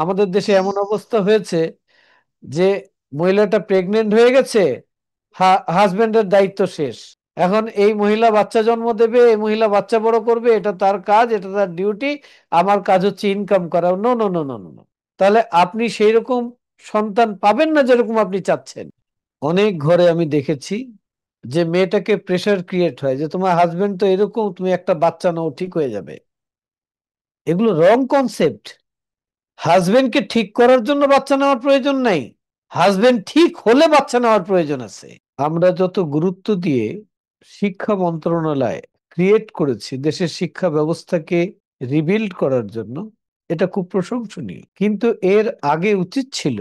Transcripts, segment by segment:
আমাদের দেশে এমন অবস্থা হয়েছে যে মহিলাটা প্রেগনেন্ট হয়ে গেছে, হাজবেন্ডের দায়িত্ব শেষ। এখন এই মহিলা বাচ্চা জন্ম দেবে, এই মহিলা বাচ্চা বড় করবে, এটা তার কাজ, এটা তার ডিউটি। আমার কাজ হচ্ছে ইনকাম করা। No no no no no. তাহলে আপনি সেই রকম সন্তান পাবেন না যেরকম আপনি চাচ্ছেন। অনেক ঘরে আমি দেখেছি যে মেয়েটাকে প্রেশার ক্রিয়েট হয় যে তোমার হাজবেন্ড তো এরকম, তুমি একটা বাচ্চা নাও, ঠিক হয়ে যাবে। এগুলো রং কনসেপ্ট। হাজবেন্ডকে ঠিক করার জন্য বাচ্চা নেওয়ার প্রয়োজন নাই, হাজবেন্ড ঠিক হলে বাচ্চা নেওয়ার প্রয়োজন আছে। আমরা যত গুরুত্ব দিয়ে শিক্ষা মন্ত্রণালয় ক্রিয়েট করেছি দেশের শিক্ষা ব্যবস্থাকে রিবিল্ড করার জন্য, এটা খুব প্রশংসনীয়, কিন্তু এর আগে উচিত ছিল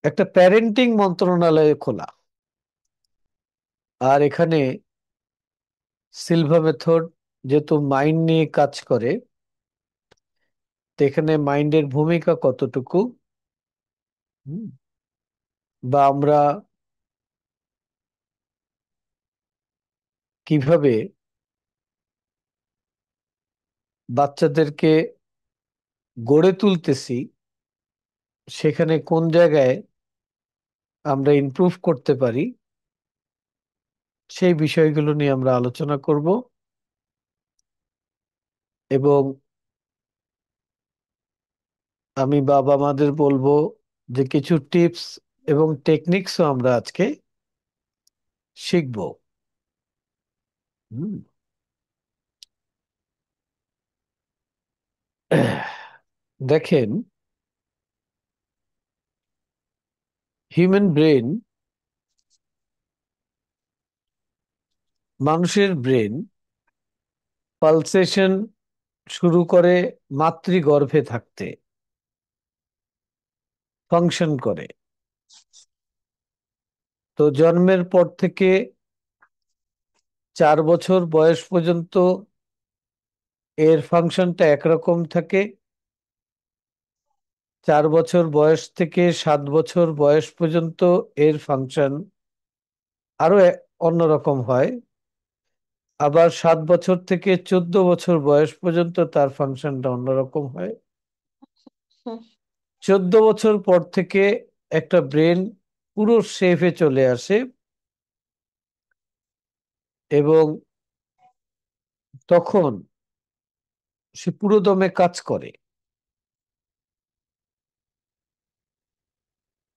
একটা প্যারেন্টিং মন্ত্রণালয় খোলা। আর এখানে সিলভা মেথড যেহেতু মাইন্ড নিয়ে কাজ করে, তো এখানে মাইন্ডের ভূমিকা কতটুকু, হুম, বা আমরা কিভাবে বাচ্চাদেরকে গড়ে তুলতেছি, সেখানে কোন জায়গায় আমরা ইমপ্রুভ করতে পারি, সেই বিষয়গুলো নিয়ে আমরা আলোচনা করব। এবং আমি বাবা মাদের বলবো যে কিছু টিপস এবং টেকনিক্সও আমরা আজকে শিখব। হুম। দেখেন, হিউম্যান ব্রেন, মানুষের ব্রেন পালসেশন শুরু করে মাতৃগর্ভে থাকতে, ফাংশন করে। তো জন্মের পর থেকে 4 বছর বয়স পর্যন্ত এর ফাংশনটা একরকম থাকে। 4 বছর বয়স থেকে 7 বছর বয়স পর্যন্ত এর ফাংশন আরো অন্যরকম হয়। আবার 7 বছর থেকে 14 বছর বয়স পর্যন্ত তার ফাংশনটা অন্যরকম হয়। 14 বছর পর থেকে একটা ব্রেন পুরো শেপে চলে আসে, এবং তখন সে পুরো দমে কাজ করে।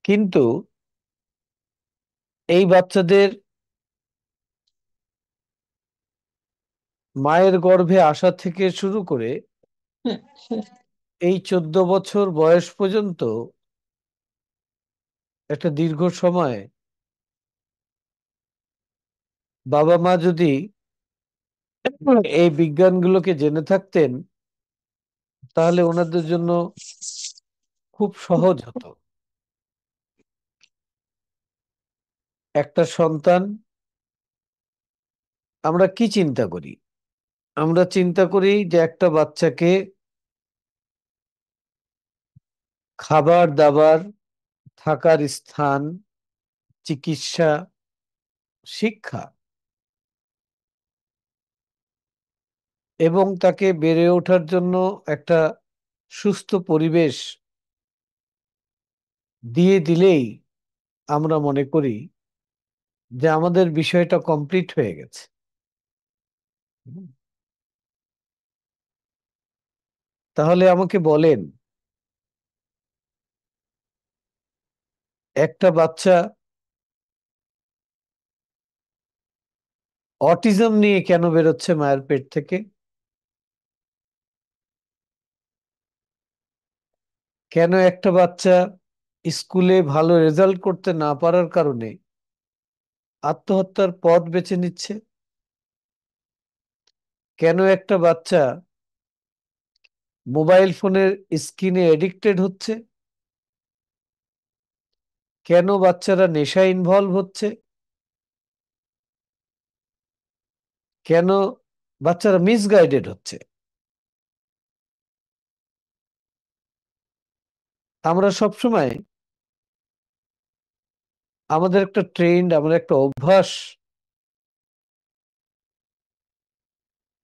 কিন্তু এই বাচ্চাদের মায়ের গর্ভে আসা থেকে শুরু করে এই 14 বছর বয়স পর্যন্ত একটা দীর্ঘ সময় বাবা মা যদি এই বিজ্ঞানগুলোকে জেনে থাকতেন, তাহলে ওনাদের জন্য খুব সহজ হতো। একটা সন্তান, আমরা কি চিন্তা করি? আমরা চিন্তা করি যে একটা বাচ্চাকে খাবার দাবার, থাকার স্থান, চিকিৎসা, শিক্ষা এবং তাকে বেড়ে ওঠার জন্য একটা সুস্থ পরিবেশ দিয়ে দিলেই আমরা মনে করি যে আমাদের বিষয়টা কমপ্লিট হয়ে গেছে। হুম। তাহলে আমাকে বলেন, একটা বাচ্চা অটিজম নিয়ে কেন বেরোচ্ছে মায়ের পেট থেকে? কেন একটা বাচ্চা স্কুলে ভালো রেজাল্ট করতে না পারার কারণে আত্মহত্যার পথ বেছে নিচ্ছে? কেন একটা বাচ্চা মোবাইল ফোনের স্ক্রিনে এডিক্টেড হচ্ছে? কেন বাচ্চারা নেশায় ইনভলভ হচ্ছে? কেন বাচ্চারা মিসগাইডেড হচ্ছে? আমরা সবসময় আমাদের একটা ট্রেন্ড, আমাদের একটা অভ্যাস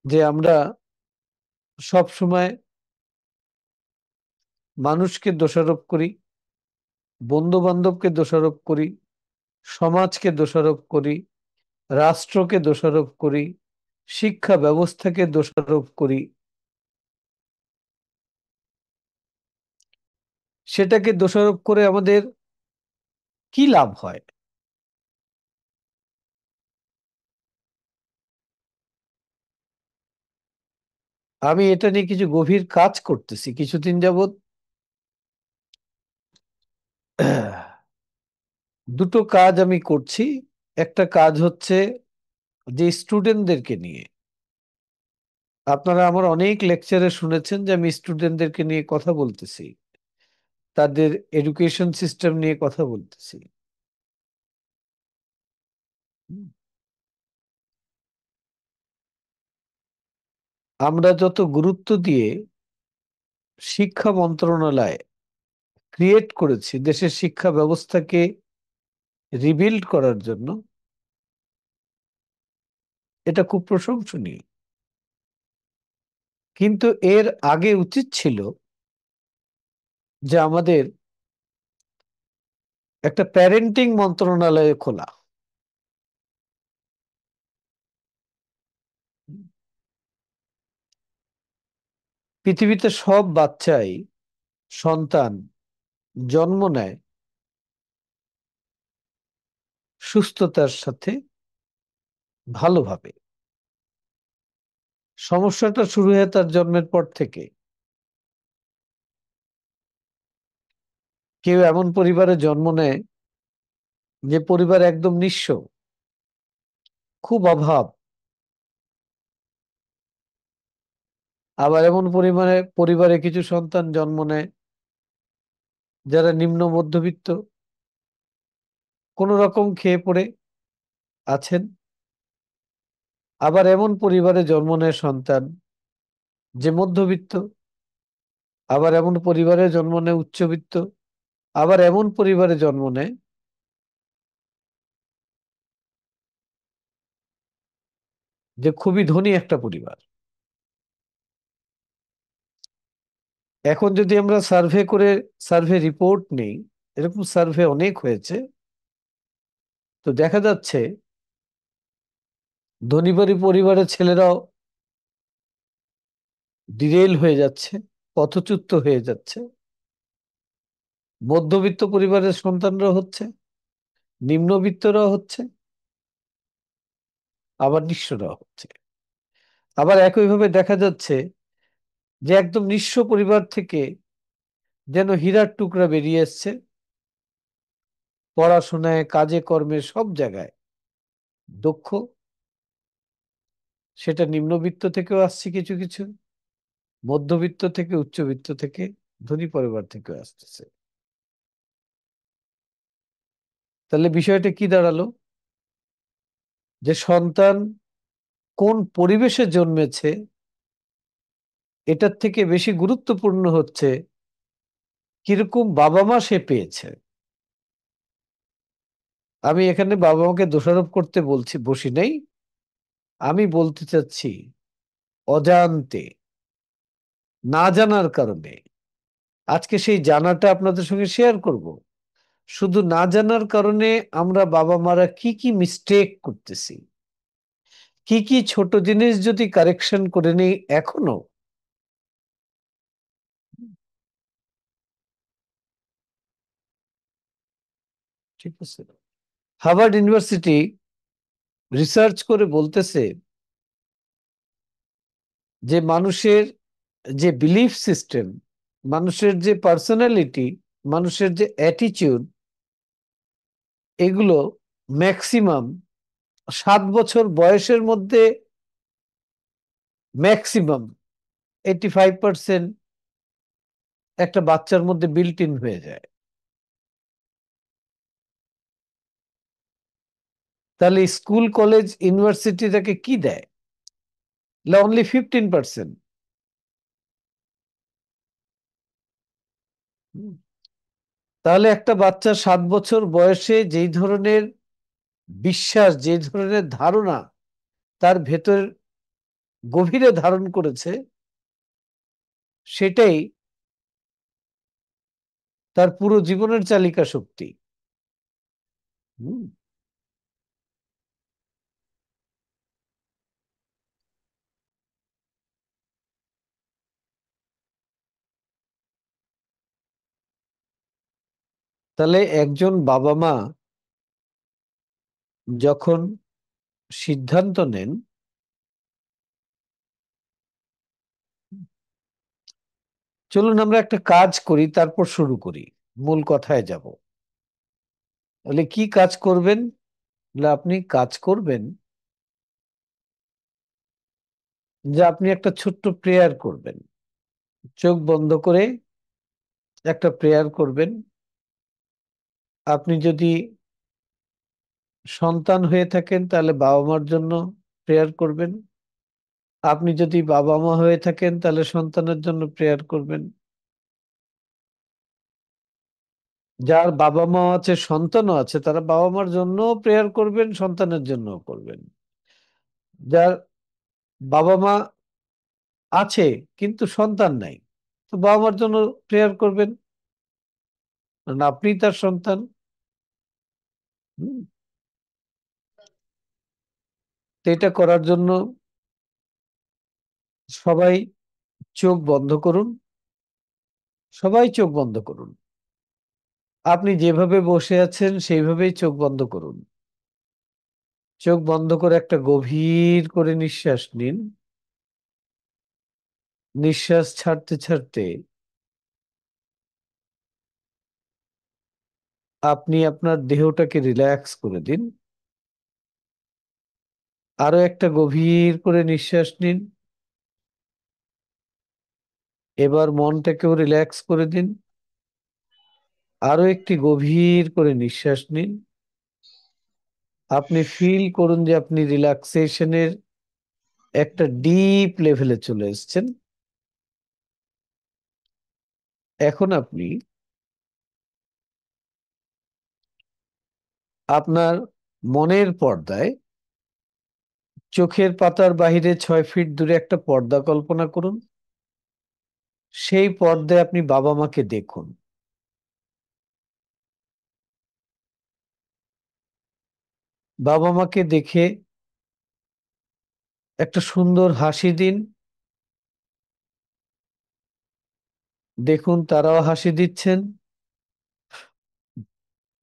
যে আমরা সব সময় মানুষকে দোষারোপ করি, বন্ধু বান্ধবকে দোষারোপ করি, সমাজকে দোষারোপ করি, রাষ্ট্রকে দোষারোপ করি, শিক্ষা ব্যবস্থাকে দোষারোপ করি, সেটাকে দোষারোপ করে আমাদের কি লাভ হয়? আমি এটা নিয়ে কিছু গভীর কাজ করতেছি কিছুদিন যাবত। দুটো কাজ আমি করছি। একটা কাজ হচ্ছে যে স্টুডেন্টদেরকে নিয়ে, আপনারা আমার অনেক লেকচারে শুনেছেন যে আমি স্টুডেন্টদেরকে নিয়ে কথা বলতেছি, তাদের এডুকেশন সিস্টেম নিয়ে কথা বলতেছি। আমরা যত গুরুত্ব দিয়ে শিক্ষা মন্ত্রণালয় ক্রিয়েট করেছি দেশের শিক্ষা ব্যবস্থাকে রিবিল্ড করার জন্য, এটা খুব প্রশংসনীয়। কিন্তু এর আগে উচিত ছিল যে আমাদের একটা প্যারেন্টিং মন্ত্রণালয় খোলা। পৃথিবীতে সব বাচ্চাই, সন্তান জন্ম নেয় সুস্থতার সাথে, ভালোভাবে। সমস্যাটা শুরু হয় তার জন্মের পর থেকে। কেউ এমন পরিবারে জন্ম নেয় যে পরিবার একদম নিঃস্ব, খুব অভাব। আবার এমন পরিমাণে পরিবারে কিছু সন্তান জন্ম নেয় যারা নিম্ন মধ্যবিত্ত, কোন রকম খেয়ে পড়ে আছেন। আবার এমন পরিবারে জন্ম নেয় সন্তান যে মধ্যবিত্ত। আবার এমন পরিবারে জন্ম নেয় উচ্চবিত্ত। আবার এমন পরিবারে জন্ম নেয় যে খুবই ধনী একটা পরিবার। এখন যদি আমরা সার্ভে করে সার্ভে রিপোর্ট নেই, এরকম সার্ভে অনেক হয়েছে, তো দেখা যাচ্ছে ধনী পরিবারের ছেলেরাও ডিরেল হয়ে যাচ্ছে, পথচ্যুত হয়ে যাচ্ছে। মধ্যবিত্ত পরিবারের সন্তানরা হচ্ছে, নিম্নবিত্তরা হচ্ছে, আবার নিঃস্বরা হচ্ছে। আবার একইভাবে দেখা যাচ্ছে যে একদম নিঃস্ব পরিবার থেকে যেন হীরার টুকরা বেরিয়ে এসছে, পড়াশোনায়, কাজে কর্মে, সব জায়গায় দক্ষ। সেটা নিম্নবিত্ত থেকেও আসছে কিছু কিছু, মধ্যবিত্ত থেকে, উচ্চবিত্ত থেকে, ধনী পরিবার থেকেও আসতেছে। তাহলে বিষয়টা কি দাঁড়ালো? যে সন্তান কোন পরিবেশে জন্মেছে এটার থেকে বেশি গুরুত্বপূর্ণ হচ্ছে কিরকম বাবা মা সে পেয়েছে। আমি এখানে বাবা মাকে দোষারোপ করতে বসি নাই। আমি বলতে চাচ্ছি অজান্তে, না জানার কারণে, আজকে সেই জানাটা আপনাদের সঙ্গে শেয়ার করব। শুধু না জানার কারণে আমরা বাবা মারা কি কি মিস্টেক করতেছি, কি কি ছোট জিনিস যদি কারেকশন করে নেই এখনো। ঠিক আছে, হার্ভার্ড ইউনিভার্সিটি রিসার্চ করে বলতেছে যে মানুষের যে বিলিফ সিস্টেম, মানুষের যে পার্সোনালিটি, মানুষের যে অ্যাটিটিউড, এগুলো ম্যাক্সিমাম 7 বছর বয়সের মধ্যে, ম্যাক্সিমাম 85% একটা বাচ্চার মধ্যে বিল্ট ইন হয়ে যায়। তাহলে স্কুল কলেজ ইউনিভার্সিটি তাকে কি দেয়? অনলি 15%। তাহলে একটা বাচ্চা 7 বছর বয়সে যেই ধরনের বিশ্বাস, যে ধরনের ধারণা তার ভেতর গভীরে ধারণ করেছে, সেটাই তার পুরো জীবনের চালিকা শক্তি। হুম। তাহলে একজন বাবা মা যখন সিদ্ধান্ত নেন, চলুন আমরা একটা কাজ করি তারপর শুরু করি, মূল কথায় যাব। তাহলে কি কাজ করবেন? বলে আপনি কাজ করবেন যে আপনি একটা ছোট্ট প্রেয়ার করবেন। চোখ বন্ধ করে একটা প্রেয়ার করবেন। আপনি যদি সন্তান হয়ে থাকেন তাহলে বাবা মার জন্য প্রেয়ার করবেন। আপনি যদি বাবা মা হয়ে থাকেন তাহলে সন্তানের জন্য প্রেয়ার করবেন। যার বাবা মা আছে, সন্তানও আছে, তারা বাবা মার জন্য প্রেয়ার করবেন, সন্তানের জন্য করবেন। যার বাবা মা আছে কিন্তু সন্তান নাই, তো বাবা মার জন্য প্রেয়ার করবেন, কারণ আপনি তার সন্তান। হুম। তো এটা করার জন্য সবাই চোখ বন্ধ করুন। সবাই চোখ বন্ধ করুন। আপনি যেভাবে বসে আছেন সেইভাবেই চোখ বন্ধ করুন। চোখ বন্ধ করে একটা গভীর করে নিঃশ্বাস নিন। নিঃশ্বাস ছাড়তে ছাড়তে আপনি আপনার দেহটাকে রিল্যাক্স করে দিন। আরো একটা গভীর করে নিঃশ্বাস নিন। এবার মনটাকেও রিল্যাক্স করে দিন। আরো একটি গভীর করে নিঃশ্বাস নিন। আপনি ফিল করুন যে আপনি রিল্যাক্সেশনের একটা ডিপ লেভেলে চলে এসেছেন। এখন আপনি আপনার মনের পর্দায়, চোখের পাতার বাহিরে 6 ফিট দূরে একটা পর্দা কল্পনা করুন। সেই পর্দায় আপনি বাবা মাকে দেখুন। বাবা মাকে দেখে একটা সুন্দর হাসি দিন। দেখুন তারাও হাসি দিচ্ছেন।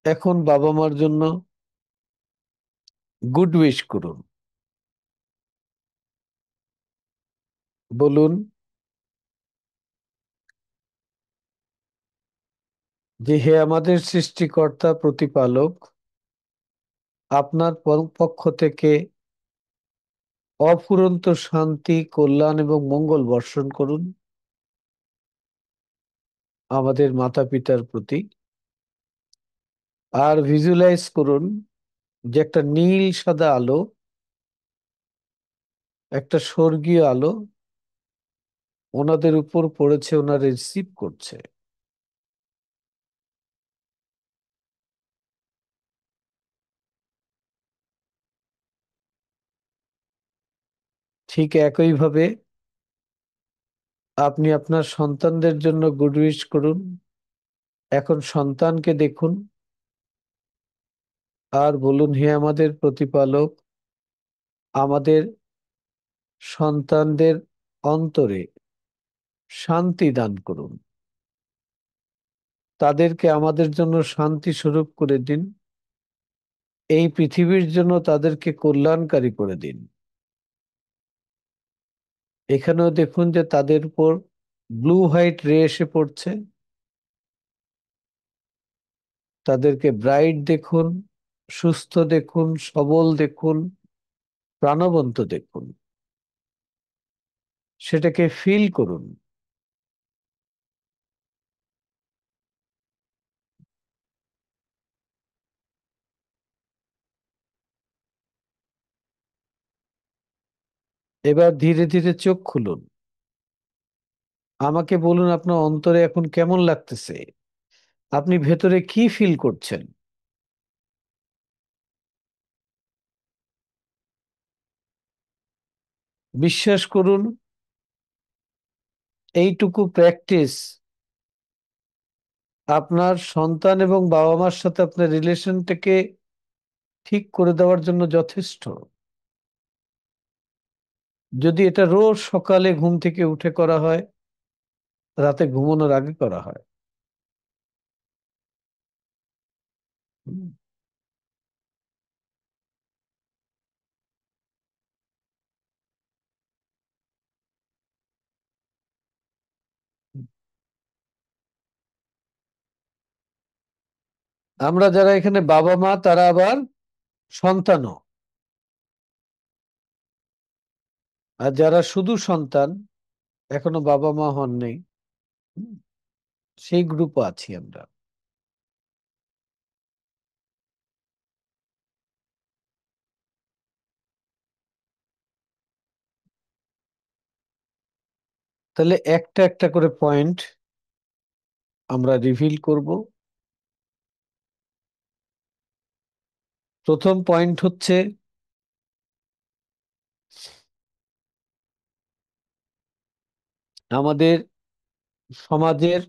এখন বাবা মার জন্য গুড উইশ করুন। বলুন যে, হে আমাদের সৃষ্টিকর্তা প্রতিপালক, আপনার পক্ষ থেকে অফুরন্ত শান্তি, কল্যাণ এবং মঙ্গল বর্ষণ করুন আমাদের মাতা পিতার প্রতি। আর ভিজুয়ালাইজ করুন যে একটা নীল সাদা আলো, একটা স্বর্গীয় আলো ওনাদের উপর পড়েছে, ওনারা রিসিভ করছে। ঠিক একইভাবে আপনি আপনার সন্তানদের জন্য গুড উইশ করুন। এখন সন্তানকে দেখুন আর বলুন, হে আমাদের প্রতিপালক, আমাদের সন্তানদের অন্তরে শান্তি দান করুন। তাদেরকে আমাদের জন্য শান্তি স্বরূপ করে দিন। এই পৃথিবীর জন্য তাদেরকে কল্যাণকারী করে দিন। এখানেও দেখুন যে তাদের উপর ব্লু হোয়াইট রে এসে পড়ছে। তাদেরকে ব্রাইট দেখুন, সুস্থ দেখুন, সবল দেখুন, প্রাণবন্ত দেখুন। সেটাকে ফিল করুন। এবার ধীরে ধীরে চোখ খুলুন। আমাকে বলুন আপনার অন্তরে এখন কেমন লাগতেছে, আপনি ভেতরে কি ফিল করছেন। বিশ্বাস করুন, এইটুকু প্র্যাকটিস আপনার সন্তান এবং বাবা মার সাথে আপনার রিলেশনটাকে ঠিক করে দেওয়ার জন্য যথেষ্ট। যদি এটা রোজ সকালে ঘুম থেকে উঠে করা হয়, রাতে ঘুমানোর আগে করা হয়। হুম। আমরা যারা এখানে বাবা মা তারা আবার সন্তানও। আর যারা শুধু সন্তান, এখনো বাবা মা হননি, হুম, সেই গ্রুপও আছি আমরা। তাহলে একটা একটা করে পয়েন্ট আমরা রিভিল করব। প্রথম পয়েন্ট হচ্ছে, আমাদের সমাজের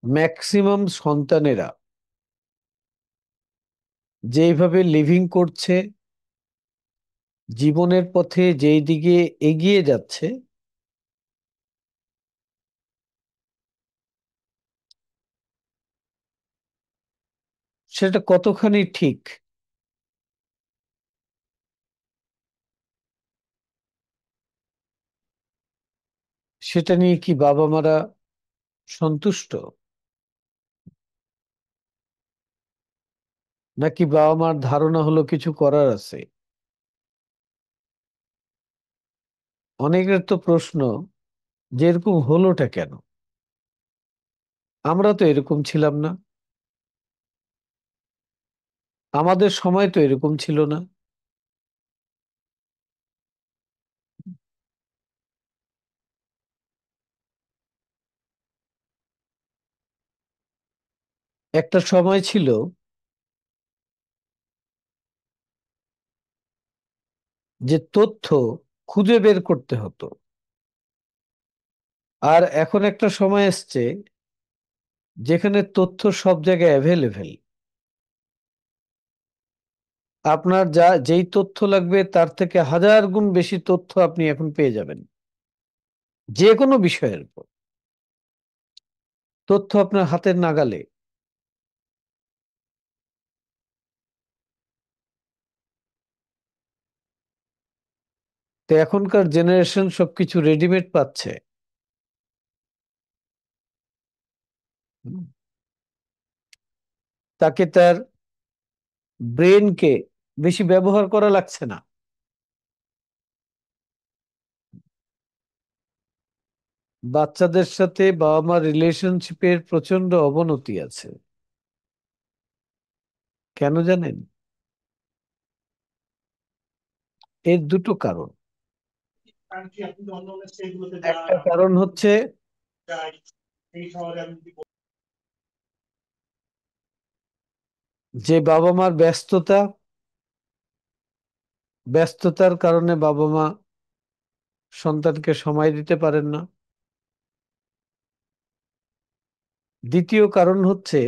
ম্যাক্সিমাম সন্তানেরা যেইভাবে লিভিং করছে, জীবনের পথে যেই দিকে এগিয়ে যাচ্ছে, সেটা কতখানি ঠিক সেটা নিয়ে কি বাবা মারা সন্তুষ্ট? নাকি বাবা মার ধারণা হলো কিছু করার আছে? অনেকের তো প্রশ্ন, যে এরকম হলোটা কেন? আমরা তো এরকম ছিলাম না, আমাদের সময় তো এরকম ছিল না। একটা সময় ছিল যে তথ্য খুঁজে বের করতে হতো, আর এখন একটা সময় এসছে যেখানে তথ্য সব জায়গায় অ্যাভেলেবেল। আপনার যেই তথ্য লাগবে তার থেকে হাজার গুণ বেশি তথ্য আপনি এখন পেয়ে যাবেন, যে কোনো বিষয়ের উপর। তথ্য আপনার হাতের নাগালে। তো এখনকার জেনারেশন সবকিছু রেডিমেড পাচ্ছে। হুম। তাকে তার ব্রেনকে বেশি ব্যবহার করা লাগছে না। বাচ্চাদের সাথে বাবা মার রিলেশনশিপের প্রচন্ড অবনতি আছে। কেন জানেন? এর দুটো কারণ। একটা কারণ হচ্ছে যে বাবা মার ব্যস্ততার কারণে বাবা মা সন্তানকে সময় দিতে পারেন না। দ্বিতীয় কারণ হচ্ছে,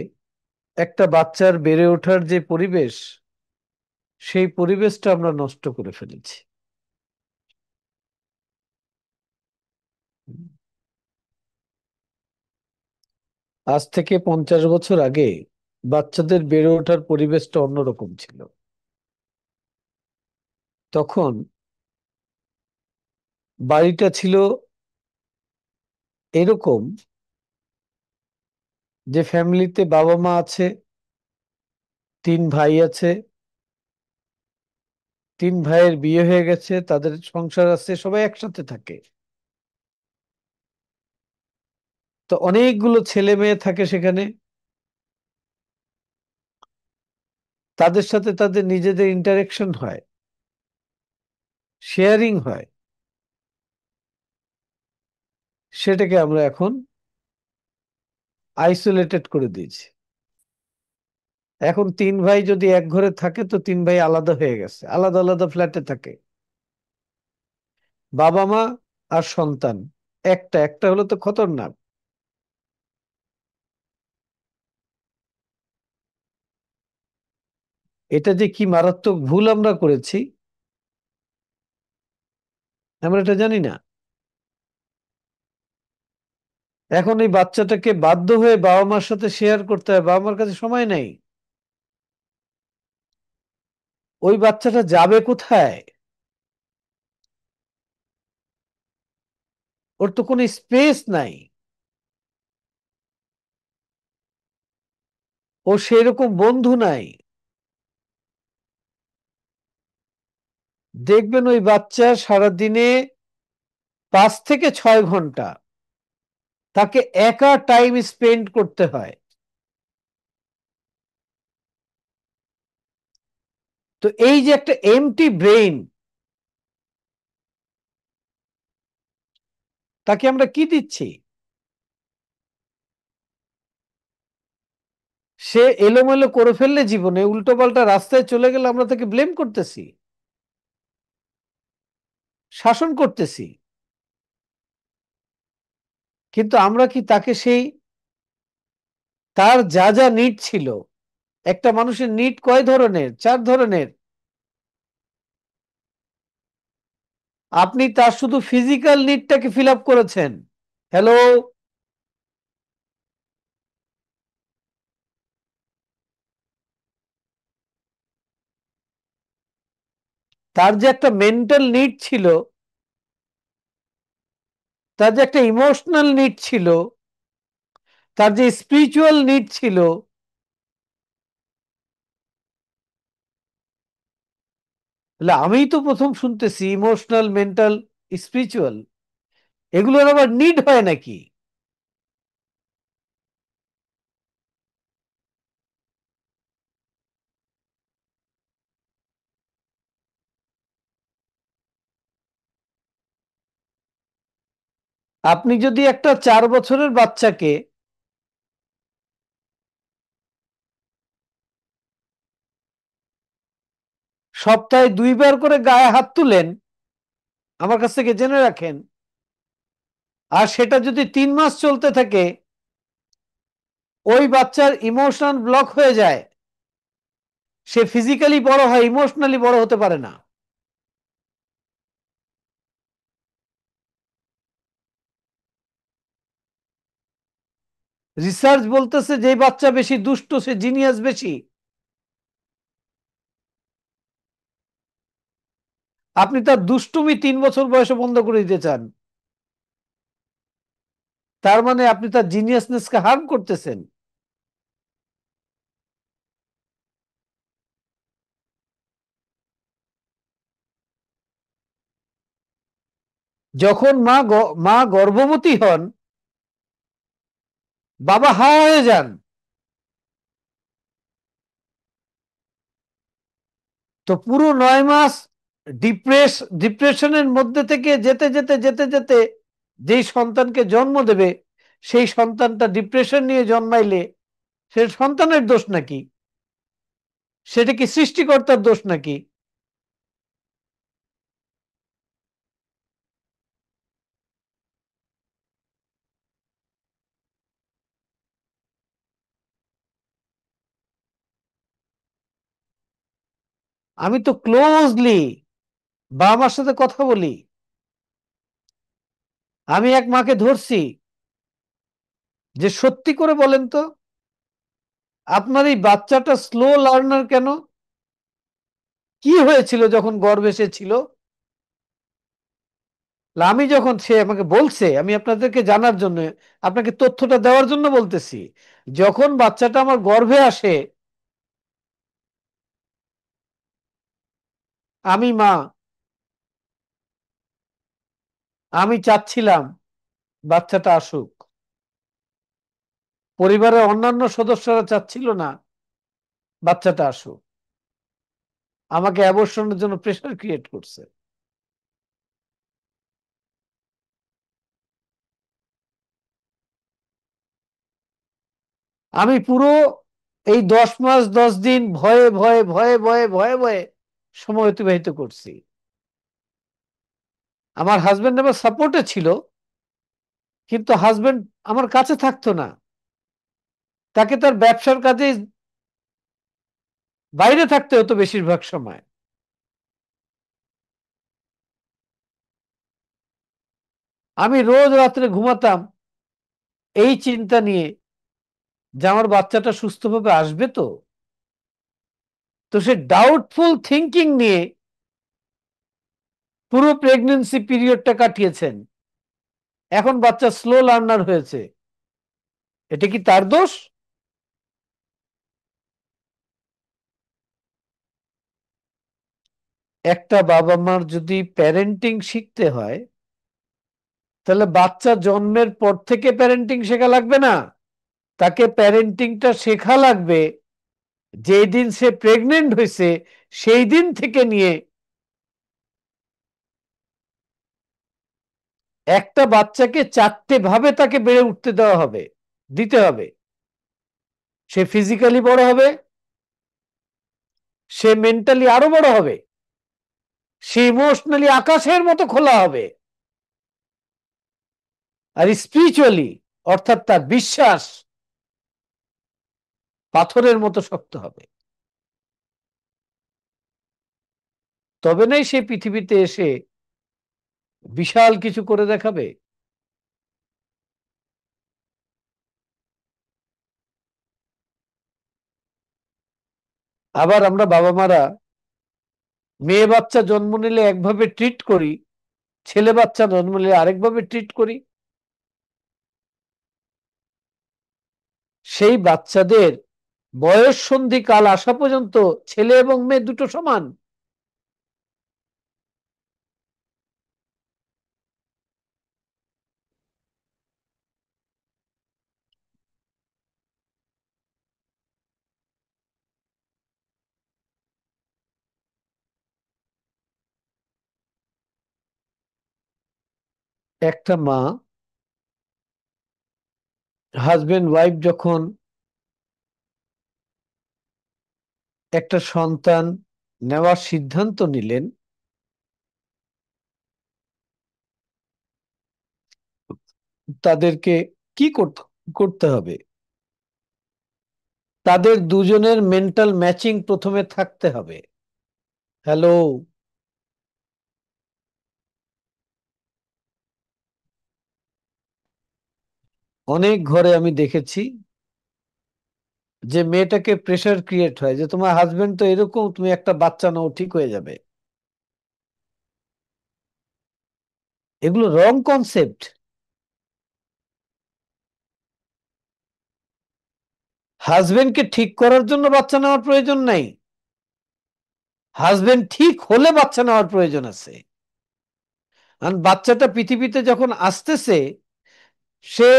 একটা বাচ্চার বেড়ে ওঠার যে পরিবেশ, সেই পরিবেশটা আমরা নষ্ট করে ফেলেছি। আজ থেকে 50 বছর আগে বাচ্চাদের বেড়ে ওঠার পরিবেশটা অন্যরকম ছিল। তখন বাড়িটা ছিল এরকম যে ফ্যামিলিতে বাবা মা আছে, 3 ভাই আছে, 3 ভাইয়ের বিয়ে হয়ে গেছে, তাদের সংসার আছে, সবাই একসাথে থাকে। তো অনেকগুলো ছেলে মেয়ে থাকে সেখানে, তাদের সাথে তাদের নিজেদের ইন্টারেকশন হয়, শেয়ারিং হয়। সেটাকে আমরা এখন আইসোলেটেড করে দিয়েছি। এখন 3 ভাই যদি এক ঘরে থাকে তো 3 ভাই আলাদা হয়ে গেছে, আলাদা আলাদা ফ্ল্যাটে থাকে। বাবা মা আর সন্তান একটা একটা হলে তো খতরনাক। এটা যে কি মারাত্মক ভুল আমরা করেছি আমরা এটা জানি না। এখন এই বাচ্চাটাকে বাধ্য হয়ে বাবা মার সাথে শেয়ার করতে হয়, বাবা মার কাছে সময় নেই। ওই বাচ্চাটা যাবে কোথায়? ওর তো কোনো স্পেস নাই। ও সেরকম বন্ধু নাই। দেখবেন ওই বাচ্চা সারাদিনে 5 থেকে 6 ঘন্টা তাকে একা টাইম স্পেন্ড করতে হয়। তো এই যে একটা এমটি ব্রেইন, তাকে আমরা কি দিচ্ছি? সে এলোমেলো করে ফেললে জীবনে, উল্টো পাল্টা রাস্তায় চলে গেলে আমরা তাকে ব্লেম করতেছি, শাসন করতেছি। কিন্তু আমরা কি তাকে সেই, তার যা যা নিড ছিল, একটা মানুষের নিড কয় ধরনের? 4 ধরনের। আপনি তার শুধু ফিজিক্যাল নিডটাকে ফিল আপ করেছেন। হ্যালো? তার যে একটা মেন্টাল নিড ছিল, তার যে একটা ইমোশনাল নিড ছিল, তার যে স্পিরিচুয়াল নিড ছিল, তাহলে আমি তো প্রথম শুনতেছি ইমোশনাল, মেন্টাল, স্পিরিচুয়াল, এগুলোর আবার নিড হয় নাকি? আপনি যদি একটা 4 বছরের বাচ্চাকে সপ্তাহে 2 বার করে গায়ে হাত তুলেন, আমার কাছ থেকে জেনে রাখেন, আর সেটা যদি 3 মাস চলতে থাকে, ওই বাচ্চার ইমোশনাল ব্লক হয়ে যায়, সে ফিজিক্যালি বড় হয়, ইমোশনালি বড় হতে পারে না। রিসার্চ বলতেছে যে বাচ্চা বেশি দুষ্ট সে জিনিয়াস বেশি। আপনি তার দুষ্টুমি 3 বছর বয়সে বন্ধ করে দিতে চান, তার মানে আপনি তার জিনিয়াসনেসকে হার্ম করতেছেন। যখন মা গর্ভবতী হন, বাবা হা হয়ে যান। তো পুরো 9 মাস ডিপ্রেশনের মধ্যে থেকে যেতে যেতে যেতে যেতে যেই সন্তানকে জন্ম দেবে, সেই সন্তানটা ডিপ্রেশন নিয়ে জন্মাইলে সে সন্তানের দোষ নাকি? সেটা কি সৃষ্টিকর্তার দোষ নাকি? আমি তো ক্লোজলি বাবা মার সাথে কথা বলি। আমি এক মাকে ধরছি, যে সত্যি করে বলেন তো, আপনার এই বাচ্চাটা স্লো লার্নার কেন? কি হয়েছিল যখন গর্ভে সে ছিল? আমি যখন, সে আমাকে বলছে, আমি আপনাদেরকে জানার জন্য, আপনাকে তথ্যটা দেওয়ার জন্য বলতেছি, যখন বাচ্চাটা আমার গর্ভে আসে, আমি মা, আমি চাচ্ছিলাম বাচ্চাটা আসুক। পরিবারের অন্যান্য সদস্যরা চাচ্ছিল না বাচ্চাটা আসুক, আমাকে অ্যাবর্শনের জন্য প্রেশার ক্রিয়েট করছে। আমি পুরো এই 10 মাস 10 দিন ভয়ে ভয়ে ভয়ে ভয়ে ভয়ে ভয়ে সময় অতিবাহিত করছি। আমার হাজবেন্ড আমার সাপোর্টে ছিল, কিন্তু হাজবেন্ড আমার কাছে থাকতো না, তাকে তার ব্যবসার কাজে বাইরে থাকতে হতো বেশিরভাগ সময়। আমি রোজ রাত্রে ঘুমাতাম এই চিন্তা নিয়ে যে আমার বাচ্চাটা সুস্থভাবে আসবে তো। তো সে ডাউটফুল থিঙ্কিং নিয়ে পুরো প্রেগন্যান্সি পিরিয়ডটা কাটিয়েছেন। এখন বাচ্চা স্লো লার্নার হয়েছে, এটা কি তার দোষ? একটা বাবা মার যদি প্যারেন্টিং শিখতে হয়, তাহলে বাচ্চা জন্মের পর থেকে প্যারেন্টিং শেখা লাগবে না। তাকে প্যারেন্টিংটা শেখা লাগবে যেই দিন সে প্রেগনেন্ট হয়েছে সেই দিন থেকে নিয়ে। একটা বাচ্চাকে চারটে ভাবে তাকে বেড়ে উঠতে দেওয়া হবে, দিতে হবে। সে ফিজিক্যালি বড় হবে, সে মেন্টালি আরো বড় হবে, সে ইমোশনালি আকাশের মতো খোলা হবে, আর স্পিরিচুয়ালি অর্থাৎ তার বিশ্বাস পাথরের মতো শক্ত হবে। তবে নাই সে পৃথিবীতে এসে বিশাল কিছু করে দেখাবে। আবার আমরা বাবা মারা মেয়ে বাচ্চা জন্ম নিলে একভাবে ট্রিট করি, ছেলে বাচ্চা জন্ম নিলে আরেকভাবে ট্রিট করি। সেই বাচ্চাদের বয়স সন্ধি কাল আসা পর্যন্ত ছেলে এবং মেয়ে দুটো সমান। একটা মা, হাজবেন্ড ওয়াইফ যখন একটা সন্তান নেওয়ার সিদ্ধান্ত নিলেন, তাদেরকে কি করতে হবে? তাদের দুজনের মেন্টাল ম্যাচিং প্রথমে থাকতে হবে। হ্যালো? অনেক ঘরে আমি দেখেছি যে মেয়েটাকে প্রেশার ক্রিয়েট হয় যে তোমার হাজবেন্ড তো এরকম, তুমি একটা বাচ্চা নাও, ঠিক হয়ে যাবে। এগুলো রং কনসেপ্ট। হাজবেন্ডকে ঠিক করার জন্য বাচ্চা নেওয়ার প্রয়োজন নাই, হাজবেন্ড ঠিক হলে বাচ্চা নেওয়ার প্রয়োজন আছে। কারণ বাচ্চাটা পৃথিবীতে যখন আসতেছে, সে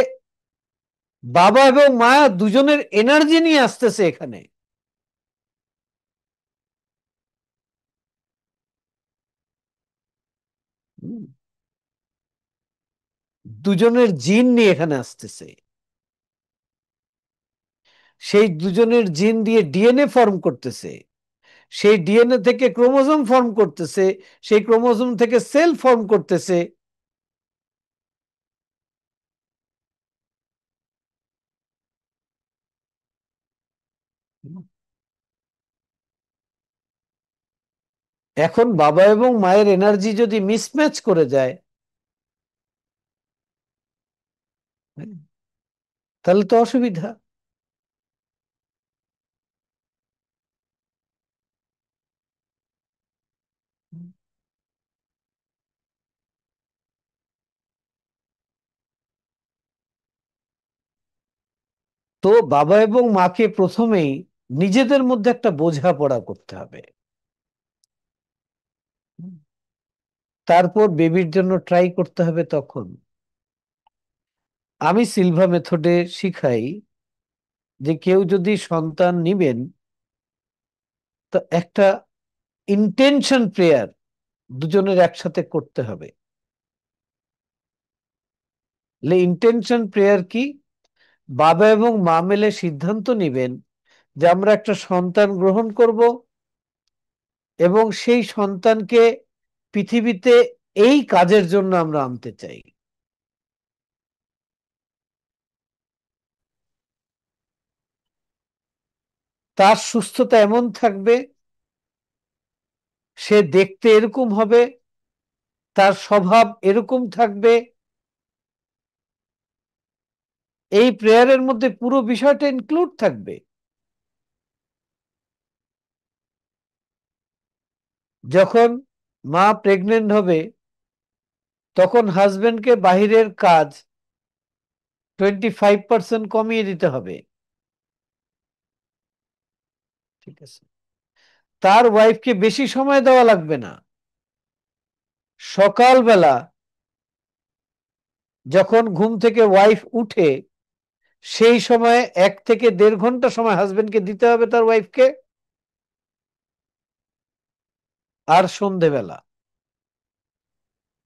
বাবা এবং মা দুজনের এনার্জি নিয়ে আসতেছে এখানে। হুম, দুজনের জিন নিয়ে এখানে আসতেছে। সেই দুজনের জিন দিয়ে ডিএনএ ফর্ম করতেছে, সেই ডিএনএ থেকে ক্রোমোজোম ফর্ম করতেছে, সেই ক্রোমোজোম থেকে সেল ফর্ম করতেছে। এখন বাবা এবং মায়ের এনার্জি যদি মিসম্যাচ করে যায়, তাহলে তো অসুবিধা। তো বাবা এবং মাকে প্রথমেই নিজেদের মধ্যে একটা বোঝাপড়া করতে হবে, তারপর বেবির জন্য ট্রাই করতে হবে। তখন আমি সিলভা মেথডে শিখাই যে কেউ যদি সন্তান নিবেন, তো একটা ইন্টেনশন প্রেয়ার দুজনের একসাথে করতে হবে। ইন্টেনশন প্রেয়ার কি? বাবা এবং মা মিলে সিদ্ধান্ত নিবেন যে আমরা একটা সন্তান গ্রহণ করব এবং সেই সন্তানকে পৃথিবীতে এই কাজের জন্য আমরা আনতে চাই। তার সুস্থতা এমন থাকবে, সে দেখতে এরকম হবে, তার স্বভাব এরকম থাকবে। এই প্রেয়ারের মধ্যে পুরো বিষয়টা ইনক্লুড থাকবে। যখন মা প্রেগনেন্ট হবে, তখন হাজবেন্ডকে বাহিরের কাজ 25% কমিয়ে দিতে হবে। ঠিক আছে, তার ওয়াইফকে বেশি সময় দেওয়া লাগবে না। সকালবেলা যখন ঘুম থেকে ওয়াইফ উঠে, সেই সময় 1 থেকে 1.5 ঘন্টা সময় হাজবেন্ডকে দিতে হবে তার ওয়াইফকে। আর সন্ধেবেলা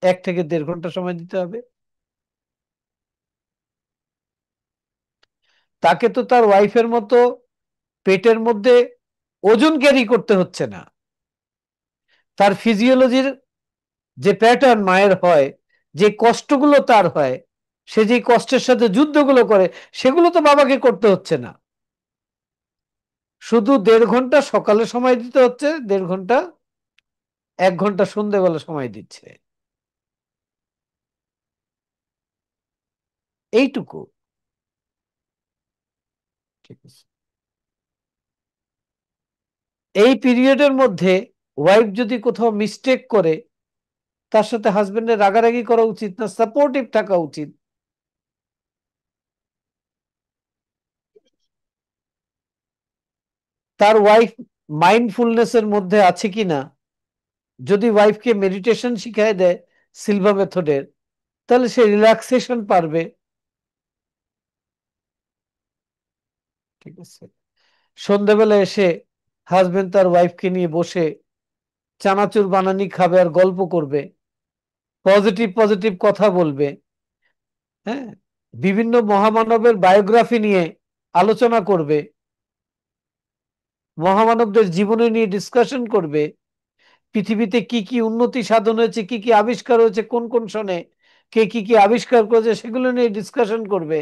1 থেকে 1.5 ঘন্টা সময় দিতে হবে। তাকে তো তার ওয়াইফের মতো পেটের মধ্যে ওজন ক্যারি করতে হচ্ছে না। তার ফিজিওলজির যে প্যাটার্ন মায়ের হয়, যে কষ্টগুলো তার হয়, সে যে কষ্টের সাথে যুদ্ধগুলো করে, সেগুলো তো বাবাকে করতে হচ্ছে না। শুধু 1.5 ঘন্টা সকালে সময় দিতে হচ্ছে, 1.5 ঘন্টা, 1 ঘন্টা সন্ধ্যেবেলা সময় দিচ্ছে, এইটুকু। ঠিক আছে, এই পিরিয়ডের মধ্যে ওয়াইফ যদি কোথাও মিস্টেক করে, তার সাথে হাজবেন্ডের রাগারাগি করা উচিত না, সাপোর্টিভ থাকা উচিত। তার ওয়াইফ মাইন্ডফুলনেস এর মধ্যে আছে কিনা, যদি ওয়াইফকে মেডিটেশন শিখায় দেয় সিলভা মেথডের, তাহলে সে রিল্যাক্সেশন পারবে। ঠিক আছে, সন্ধ্যাবেলা এসে হাজবেন্ড তার ওয়াইফকে নিয়ে বসে চানাচুর বানানি খাবে আর গল্প করবে, পজিটিভ পজিটিভ কথা বলবে। হ্যাঁ, বিভিন্ন মহামানবের বায়োগ্রাফি নিয়ে আলোচনা করবে, মহামানবদের জীবনে নিয়ে ডিসকাশন করবে, পৃথিবীতে কি কি উন্নতি সাধন হয়েছে, কি কি আবিষ্কার হয়েছে, কোন কোন সনে কে কি কি আবিষ্কার করেছে, সেগুলো নিয়ে ডিসকাশন করবে।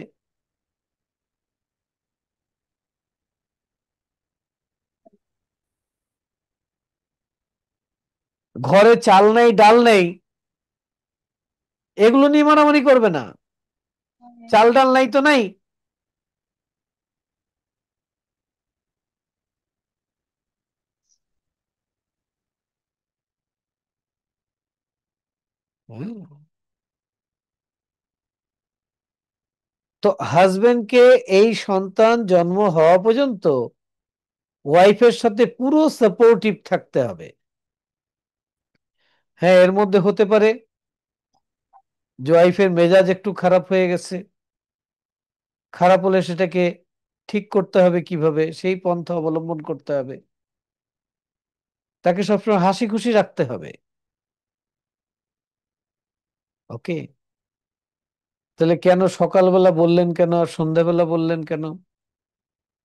ঘরে চাল নেই, ডাল নেই, এগুলো নিয়ে মারামারি করবে না। চাল ডাল নাই তো নাই। হুম। তো হাজবেন্ডকে এই সন্তান জন্ম হওয়া পর্যন্ত ওয়াইফের সাথে পুরো সাপোর্টিভ থাকতে হবে। হ্যাঁ, এর মধ্যে হতে পারে যে ওয়াইফের মেজাজ একটু খারাপ হয়ে গেছে, খারাপ হলে সেটাকে ঠিক করতে হবে, কিভাবে সেই পন্থা অবলম্বন করতে হবে। তাকে সবসময় হাসি খুশি রাখতে হবে। ওকে, তাহলে কেন সকালবেলা বললেন কেন আর সন্ধ্যাবেলা বললেন কেন?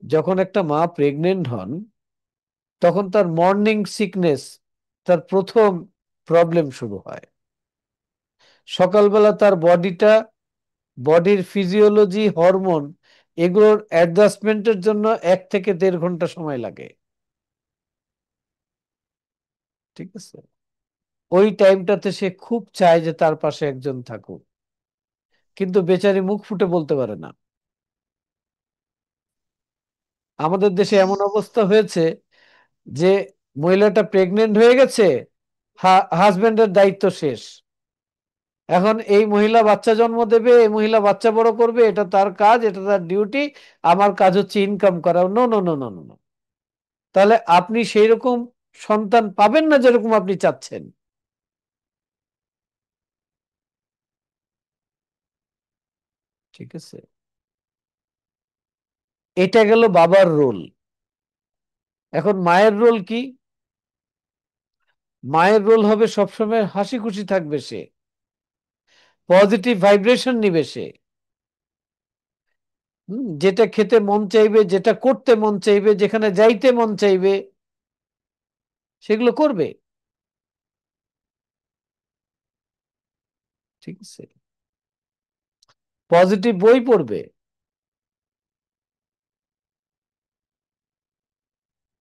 যখন একটা মা প্রেগনেন্ট হন, তখন তার মর্নিং সিকনেস, তার প্রথম প্রবলেম শুরু হয়। সকালবেলা তার বডির ফিজিওলজি, হরমোন, এগুলোর অ্যাডজাস্টমেন্টের জন্য 1 থেকে 1.5 ঘন্টা সময় লাগে। ঠিক আছে, ওই টাইমটাতে সে খুব চায় যে তার পাশে একজন থাকুক, কিন্তু বেচারি মুখ ফুটে বলতে পারে না। আমাদের দেশে এমন অবস্থা হয়েছে যে মহিলাটা প্রেগনেন্ট হয়ে গেছে, হাজবেন্ডের দায়িত্ব শেষ। এখন এই মহিলা বাচ্চা জন্ম দেবে, এই মহিলা বাচ্চা বড় করবে, এটা তার কাজ, এটা তার ডিউটি। আমার কাজ হচ্ছে ইনকাম করা। No no no no no. তাহলে আপনি সেই রকম সন্তান পাবেন না যেরকম আপনি চাচ্ছেন। ঠিক আছে, এটা গেল বাবার রোল। এখন মায়ের রোল কি? মায়ের রোল হবে সবসময় হাসি খুশি থাকবে সে, পজিটিভ ভাইব্রেশন নিবে সে। যেটা খেতে মন চাইবে, যেটা করতে মন চাইবে, যেখানে যাইতে মন চাইবে, সেগুলো করবে। ঠিক আছে, পজিটিভ বই পড়বে।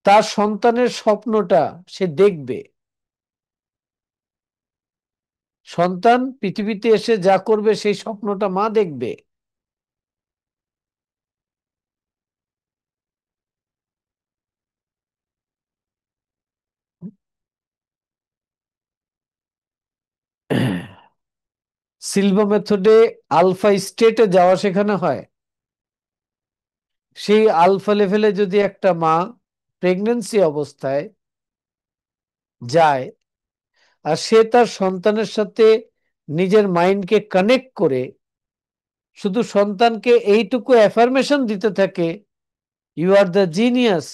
তার সন্তানের স্বপ্নটা সে দেখবে। সন্তান পৃথিবীতে এসে যা করবে সেই স্বপ্নটা মা দেখবে। সিলভা মেথডে আলফা স্টেটে যাওয়া শেখানো হয়। সেই আলফা লেভেলে যদি একটা মা প্রেগন্যান্সি অবস্থায় যায়, আর সে তার সন্তানের সাথে নিজের মাইন্ডকে কানেক্ট করে শুধু সন্তানকে এইটুকু অ্যাফার্মেশন দিতে থাকে, ইউ আর দ্য জিনিয়াস।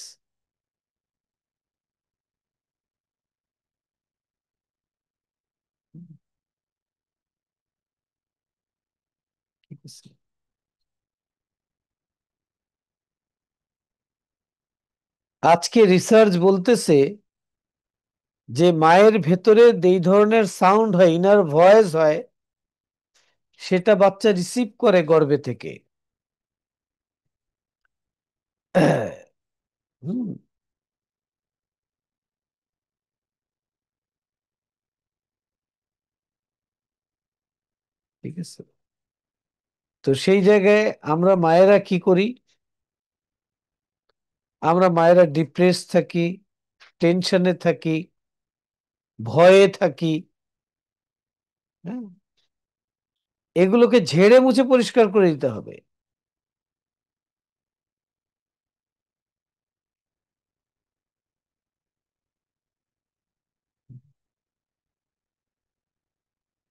আজকে রিসার্চ বলতেছে যে মায়ের ভেতরে এই ধরনের সাউন্ড হয়, ইনার ভয়েস হয়, সেটা বাচ্চা রিসিভ করে গর্ভে থেকে। হুম, ঠিক আছে। তো সেই জায়গায় আমরা মায়েরা কি করি? আমরা মায়েরা ডিপ্রেস থাকি, টেনশনে থাকি, ভয়ে থাকি। হ্যাঁ, এগুলোকে ঝেড়ে মুছে পরিষ্কার করে দিতে হবে।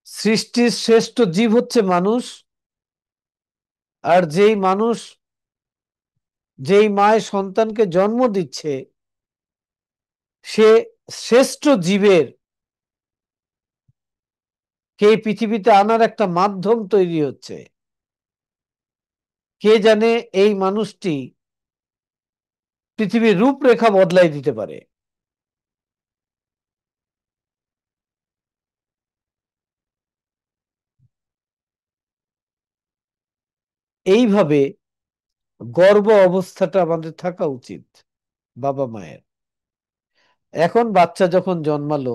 সৃষ্টির শ্রেষ্ঠ জীব হচ্ছে মানুষ। আর যেই মানুষ, যেই মায়ের সন্তানকে জন্ম দিচ্ছে, সে শ্রেষ্ঠ জীবের কে পৃথিবীতে আনার একটা মাধ্যম তৈরি হচ্ছে। কে জানে এই মানুষটি পৃথিবীর রূপরেখা বদলাই দিতে পারে। এইভাবে গর্ভ অবস্থাটা আমাদের থাকা উচিত বাবা মায়ের। এখন বাচ্চা যখন জন্মালো,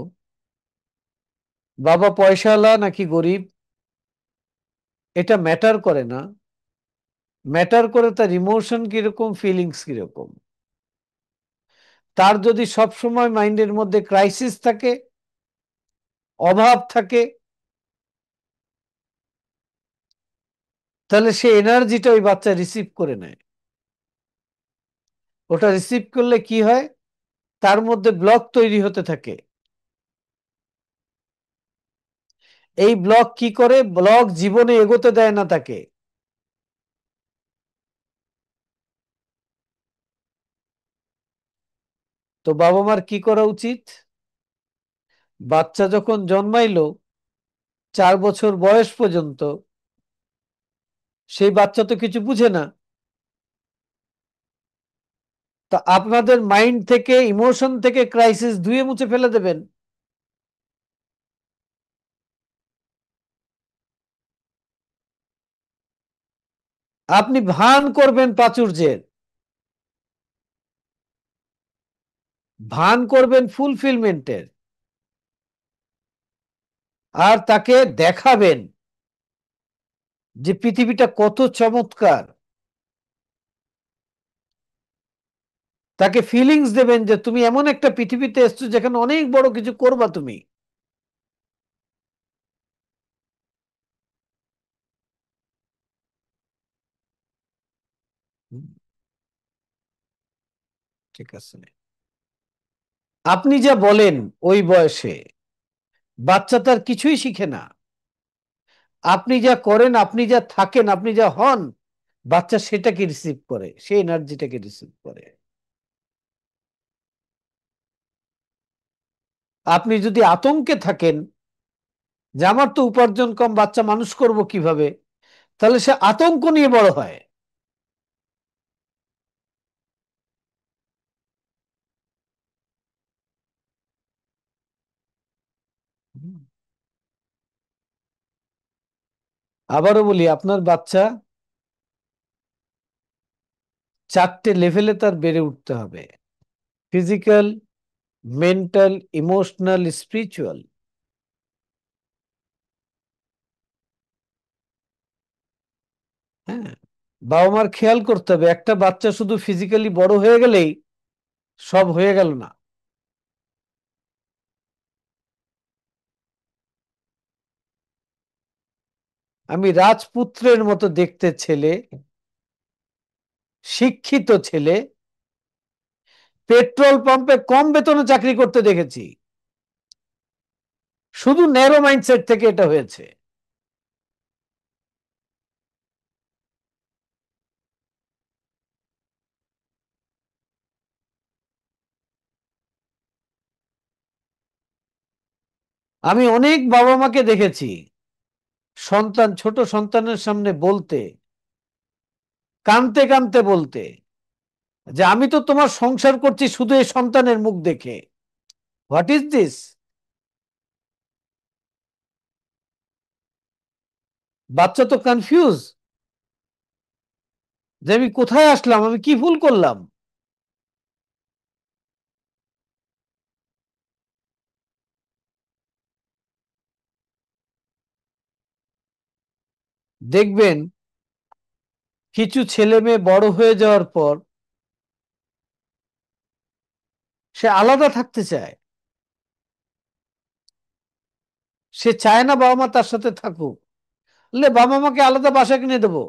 বাবা পয়সাওয়ালা নাকি গরিব এটা ম্যাটার করে না। ম্যাটার করে তার ইমোশন কিরকম, ফিলিংস কিরকম। তার যদি সব সময় মাইন্ডের মধ্যে ক্রাইসিস থাকে, অভাব থাকে, তাহলে সে এনার্জিটা ওই বাচ্চা রিসিভ করে নেয়। ওটা রিসিভ করলে কি হয়? তার মধ্যে ব্লক তৈরি হতে থাকে। এই ব্লক কি করে? ব্লক জীবনে এগোতে দেয় না তাকে। তো বাবা মার কি করা উচিত? বাচ্চা যখন জন্মাইলো, 4 বছর বয়স পর্যন্ত সেই বাচ্চা তো কিছু বুঝে না। তা আপনাদের মাইন্ড থেকে, ইমোশন থেকে ক্রাইসিস ধুয়ে মুছে ফেলে দেবেন। আপনি ভান করবেন প্রাচুর্যের, ভান করবেন ফুলফিলমেন্টের, আর তাকে দেখাবেন যে পৃথিবীটা কত চমৎকার। তাকে ফিলিংস দেবেন যে তুমি এমন একটা পৃথিবীতে এসছো যেখানে অনেক বড় কিছু করবা তুমি। হুম, ঠিক আছে। আপনি যা বলেন ওই বয়সে বাচ্চা তার কিছুই শিখে না। আপনি যা করেন, আপনি যা থাকেন, আপনি যা হন, বাচ্চা সেটাকে রিসিভ করে, সেই এনার্জিটাকে রিসিভ করে। আপনি যদি আতঙ্কে থাকেন যে আমার তো উপার্জন কম, বাচ্চা মানুষ করব কিভাবে, তাহলে সে আতঙ্ক নিয়ে বড় হয়। আবারও বলি, আপনার বাচ্চা 4টে লেভেলে তার বেড়ে উঠতে হবে। Physical, mental, emotional, spiritual. হ্যাঁ, বাবা মার খেয়াল করতে হবে, একটা বাচ্চা শুধু ফিজিক্যালি বড় হয়ে গেলেই সব হয়ে গেল না। আমি রাজপুত্রের মতো দেখতে ছেলে, শিক্ষিত ছেলে, পেট্রোল পাম্পে কম বেতনে চাকরি করতে দেখেছি। শুধু ন্যারো মাইন্ডসেট থেকে এটা হয়েছে। আমি অনেক বাবা মাকে দেখেছি সন্তান, ছোট সন্তানের সামনে বলতে, কানতে কানতে বলতে যে আমি তো তোমার সংসার করছি শুধু এই সন্তানের মুখ দেখে। What is this? বাচ্চা তো কনফিউজ যে আমি কোথায় আসলাম, আমি কি ভুল করলাম। দেখবেন কিছু ছেলে মেয়ে বড় হয়ে যাওয়ার পর সে আলাদা থাকতে চায়। সে চায় না বাবা মা তার সাথে থাকুক। বললে বাবা মাকে আলাদা বাসা কিনে দেবো,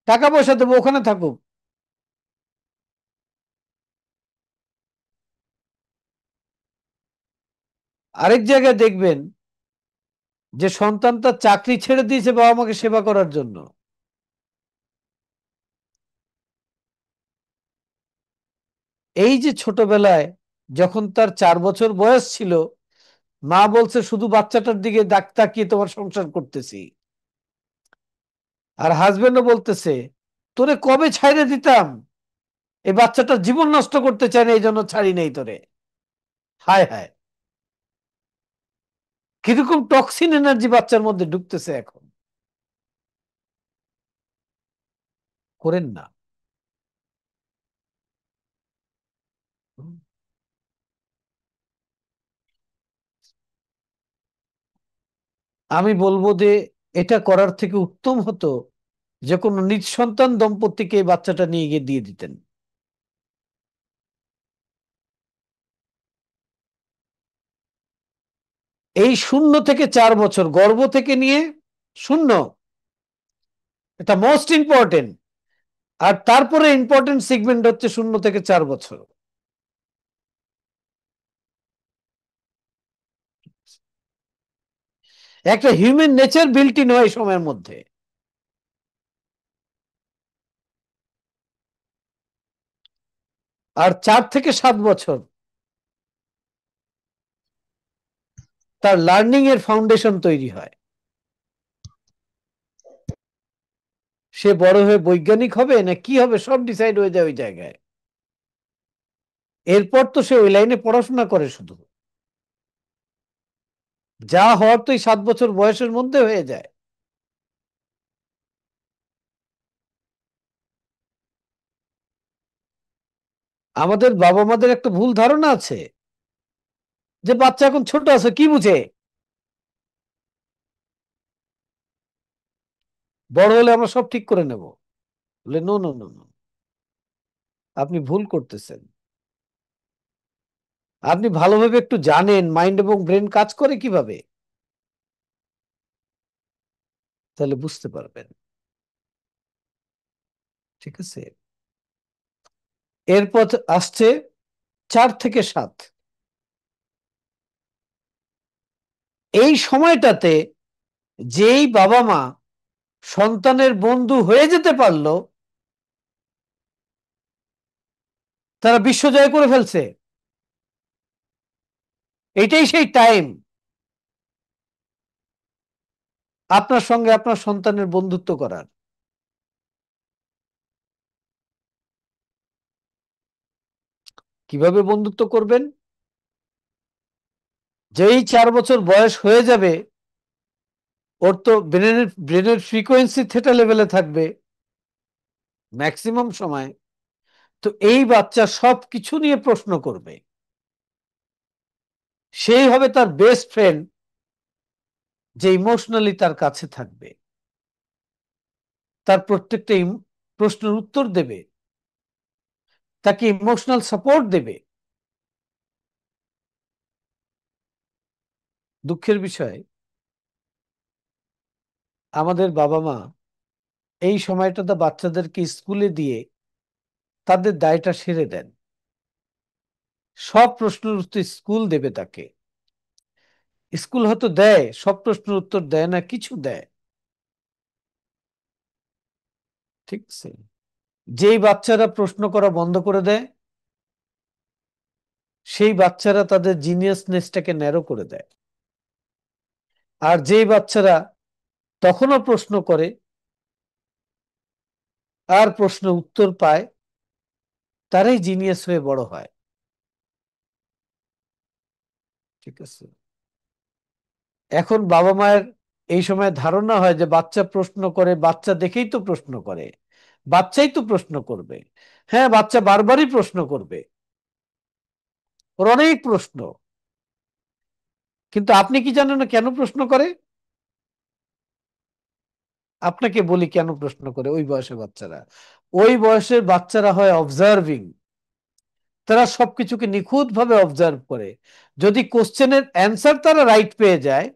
টাকা পয়সা দেবো, ওখানে থাকুক। আরেক জায়গায় দেখবেন যে সন্তান তার চাকরি ছেড়ে দিয়েছে বাবা মাকে সেবা করার জন্য। এই যে ছোটবেলায় যখন তার 4 বছর বয়স ছিল, মা বলছে শুধু বাচ্চাটার দিকে তাকিয়ে তোমার সংসার করতেছি, আর হাজবেন্ডও বলতেছে তোরে কবে ছাইরে দিতাম, এই বাচ্চাটার জীবন নষ্ট করতে চায় না, এই জন্য ছাড়ি নেই তোরে। হায় হায়, কিরকম টক্সিন এনার্জি বাচ্চার মধ্যে ঢুকতেছে এখন। করেন না। আমি বলবো যে এটা করার থেকে উত্তম হতো যে কোনো নিঃসন্তান দম্পতিকে এই বাচ্চাটা নিয়ে গিয়ে দিয়ে দিতেন। এই 0 থেকে 4 বছর গর্ভ থেকে নিয়ে শূন্য, এটা মোস্ট ইম্পর্টেন্ট। আর তারপরে ইম্পর্টেন্ট সেগমেন্ট হচ্ছে 0 থেকে 4 বছর। একটা হিউম্যান নেচার বিল্ট ইন হয় এই সময়ের মধ্যে। আর 4 থেকে 7 বছর তার লার্নিং এর ফাউন্ডেশন তৈরি হয়। সে বড় হয়ে বৈজ্ঞানিক হবে না কি হবে সব ডিসাইড হয়ে যায় ওই জায়গায়। এরপর তো সে ওই লাইনে পড়াশোনা করে শুধু, যা হওয়ার তো এই 7 বছর বয়সের মধ্যে হয়ে যায়। আমাদের বাবা মাদের একটা ভুল ধারণা আছে যে বাচ্চা এখন ছোট আছে কি বুঝে, বড় হলে আমরা সব ঠিক করে নেব। বলে নো নো নো নো, আপনি ভুল করতেছেন। আপনি ভালোভাবে একটু জানেন মাইন্ড এবং ব্রেন কাজ করে কিভাবে, তাহলে বুঝতে পারবেন। ঠিক আছে, এরপর আসছে 4 থেকে 7। এই সময়টাতে যেই বাবা মা সন্তানের বন্ধু হয়ে যেতে পারলো, তারা বিশ্ব জয় করে ফেলছে। এটাই সেই টাইম আপনার সঙ্গে আপনার সন্তানের বন্ধুত্ব করার। কিভাবে বন্ধুত্ব করবেন? যেই 4 বছর বয়স হয়ে যাবে, ওর তো ব্রেনের ব্রেনের ফ্রিকোয়েন্সি থেটা লেভেলে থাকবে ম্যাক্সিমাম সময়। তো এই বাচ্চা সবকিছু নিয়ে প্রশ্ন করবে, সেই হবে তার বেস্ট ফ্রেন্ড, যে ইমোশনালি তার কাছে থাকবে, তার প্রত্যেকটা প্রশ্নের উত্তর দেবে, তাকে ইমোশনাল সাপোর্ট দেবে। দুঃখের বিষয়, আমাদের বাবা মা এই সময়টাতে বাচ্চাদেরকে স্কুলে দিয়ে তাদের দায়টা সেরে দেন। সব প্রশ্নের উত্তর স্কুল দেবে তাকে। স্কুল হয়তো দেয়, সব প্রশ্নের উত্তর দেয় না, কিছু দেয়। ঠিক আছে? যেই বাচ্চারা প্রশ্ন করা বন্ধ করে দেয়, সেই বাচ্চারা তাদের জিনিয়াসনেসটাকে ন্যারো করে দেয়। আর যেই বাচ্চারা তখনও প্রশ্ন করে আর প্রশ্ন উত্তর পায়, তারাই জিনিয়াস হয়ে বড় হয়। ঠিক আছে? এখন বাবা মায়ের এই সময় ধারণা হয় যে বাচ্চা প্রশ্ন করে, বাচ্চা দেখেই তো প্রশ্ন করে, বাচ্চাই তো প্রশ্ন করবে। হ্যাঁ, বাচ্চা বারবারই প্রশ্ন করবে, ওর অনেক প্রশ্ন। কিন্তু আপনি কি জানেন না কেন প্রশ্ন করে? আপনাকে বলি কেন প্রশ্ন করে ওই বয়সের বাচ্চারা। ওই বয়সের বাচ্চারা হয় অবজার্ভিং। তারা সবকিছুকে নিখুঁত ভাবে অবজার্ভ করে। যদি কোশ্চেনের অ্যান্সার তারা রাইট পেয়ে যায়,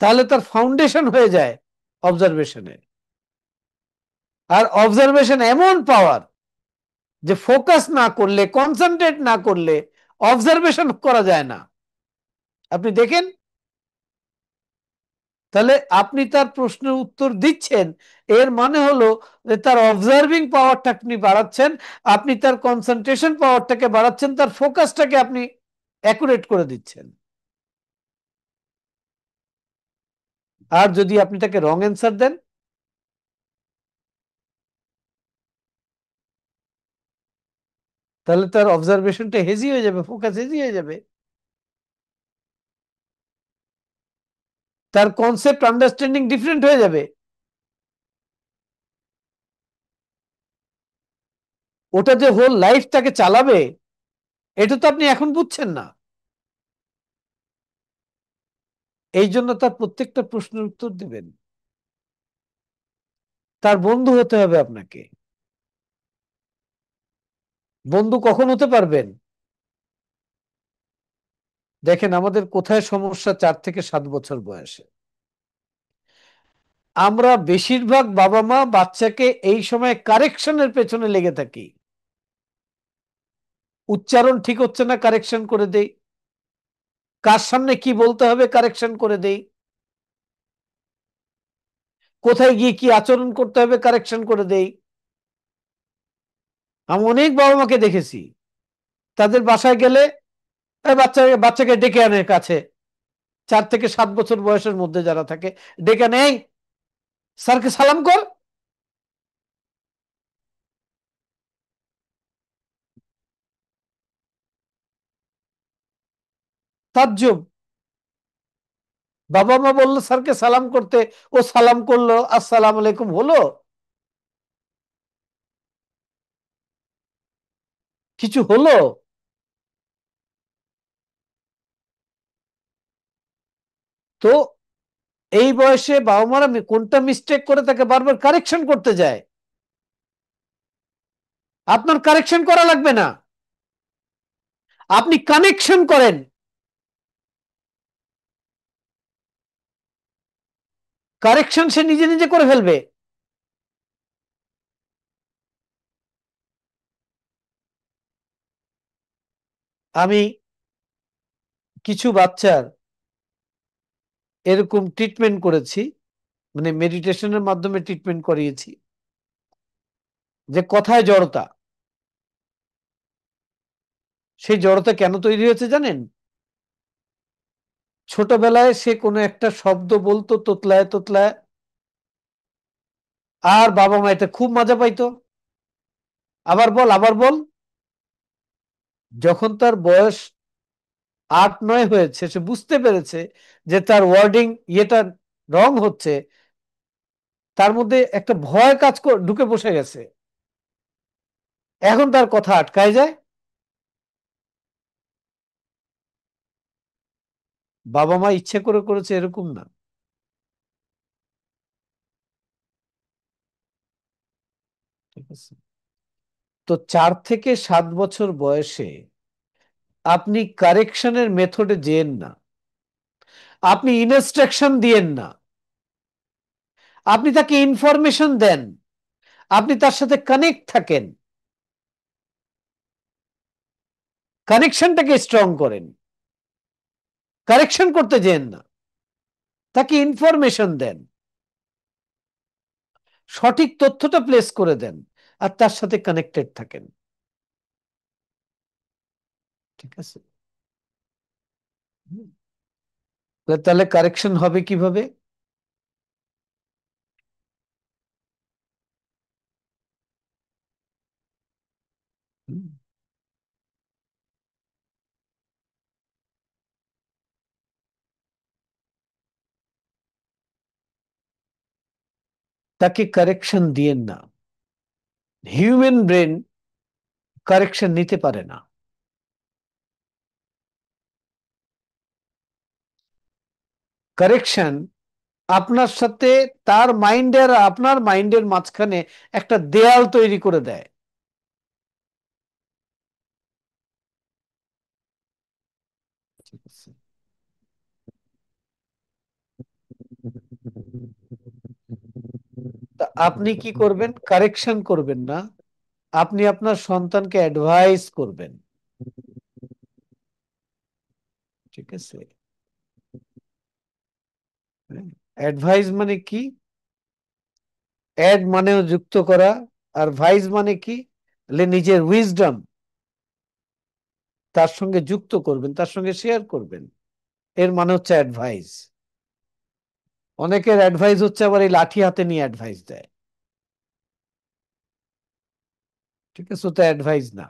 তাহলে তার ফাউন্ডেশন হয়ে যায় অবজারভেশনে। আর অবজারভেশন এমন পাওয়ার যে ফোকাস না করলে, কনসেন্ট্রেট না করলে অবজারভেশন করা যায় না। আপনি দেখেন, তাহলে আপনি তার প্রশ্নের উত্তর দিচ্ছেন, এর মানে হলো যে তার অবজার্ভিং পাওয়ারটা আপনি বাড়াচ্ছেন, আপনি তার কনসেন্ট্রেশন পাওয়ারটাকে বাড়াচ্ছেন, তার ফোকাসটাকে আপনি অ্যাকুরেট করে দিচ্ছেন। আর যদি আপনি তাকে রং অ্যান্সার দেন, তাহলে তার অবজারভেশনটা হেজি হয়ে যাবে, ফোকাস হেজি হয়ে যাবে, তার কনসেপ্ট আন্ডারস্ট্যান্ডিং ডিফারেন্ট হয়ে যাবে। ওটা যে হোল লাইফ তাকে চালাবে, এটা তো আপনি এখন বুঝছেন না। এই জন্য তার প্রত্যেকটা প্রশ্নের উত্তর দিবেন। তার বন্ধু হতে হবে আপনাকে। বন্ধু কখন হতে পারবেন? দেখেন আমাদের কোথায় সমস্যা, 4 থেকে 7 বছর বয়সে। আমরা বেশিরভাগ বাবা মা বাচ্চাকে এই সময় কারেকশনের পেছনে লেগে থাকি। উচ্চারণ ঠিক হচ্ছে না, কারেকশন করে দেই। কার সামনে কি বলতে হবে, কারেকশন করে দেই। কোথায় গিয়ে কি আচরণ করতে হবে, কারেকশন করে দেই। আমি অনেক বাবা মাকে দেখেছি, তাদের বাসায় গেলে বাচ্চাকে বাচ্চাকে ডেকে আনে কাছে, 4 থেকে 7 বছর বয়সের মধ্যে যারা থাকে, ডেকে নেই, স্যারকে সালাম কর। তাজ্জব। বাবা মা বললো স্যারকে সালাম করতে, ও সালাম করলো, আসসালাম আলাইকুম হলো, কিছু হলো? তো এই বয়সে বাবা মারা কোনটা মিস্টেক করে তাকে বারবার কারেকশন করতে যায়। আপনার কারেকশন করা লাগবে না, আপনি কানেকশন করেন। কারেকশন সে নিজে নিজে করে ফেলবে। আমি কিছু বাচ্চার এরকম ট্রিটমেন্ট করেছি, মানে মেডিটেশনের মাধ্যমে ট্রিটমেন্ট করিয়েছি, যে কথায় জড়তা। সেই জড়তা কেন তৈরি হয়েছে জানেন? ছোটবেলায় সে কোনো একটা শব্দ বলতো তোতলায় তোতলায়, আর বাবা মা এটা খুব মজা পাইতো, আবার বল আবার বল। যখন তার বয়স 8-9 হয়েছে, সে বুঝতে পেরেছে যে তার ওয়ার্ডিং ইয়েটা রং হচ্ছে, তার মধ্যে একটা ভয় কাজ ঢুকে বসে গেছে। এখন তার কথা আটকায় যায়। বাবা মা ইচ্ছে করে করেছে এরকম না। ঠিক আছে। তো 4 থেকে 7 বছর বয়সে আপনি কারেকশনের মেথডে যেন না, আপনি ইনস্ট্রাকশন দিয়েন না, আপনি তাকে ইনফরমেশন দেন, আপনি তার সাথে কানেক্ট থাকেন, কানেকশনটাকে স্ট্রং করেন, কারেকশন করতে যেন না, তাকে ইনফরমেশন দেন, সঠিক তথ্যটা প্লেস করে দেন, আর তার সাথে কানেক্টেড থাকেন। ঠিক আছে। তাহলে কারেকশন হবে কিভাবে? তাকে কারেকশন দিয়েন না। হিউম্যান ব্রেন কারেকশন নিতে পারে না। কারেকশন আপনার সাথে, তার মাইন্ডের আপনার মাইন্ডের মাঝখানে একটা দেয়াল তৈরি করে দেয়। ঠিক আছে। তা আপনি কি করবেন? কারেকশন করবেন না, আপনি আপনার সন্তানকে অ্যাডভাইস করবেন। ঠিক আছে। অ্যাডভাইস মানে কি? অ্যাড মানেও যুক্ত করা, আর ভাইস মানে কি? নিজের উইজডম তার সঙ্গে যুক্ত করবেন, তার সঙ্গে শেয়ার করবেন। এর মানে হচ্ছে অ্যাডভাইস। অনেকের অ্যাডভাইস হচ্ছে আবার এই লাঠি হাতে নিয়ে অ্যাডভাইস দেয়। ঠিক আছে, তো অ্যাডভাইস না।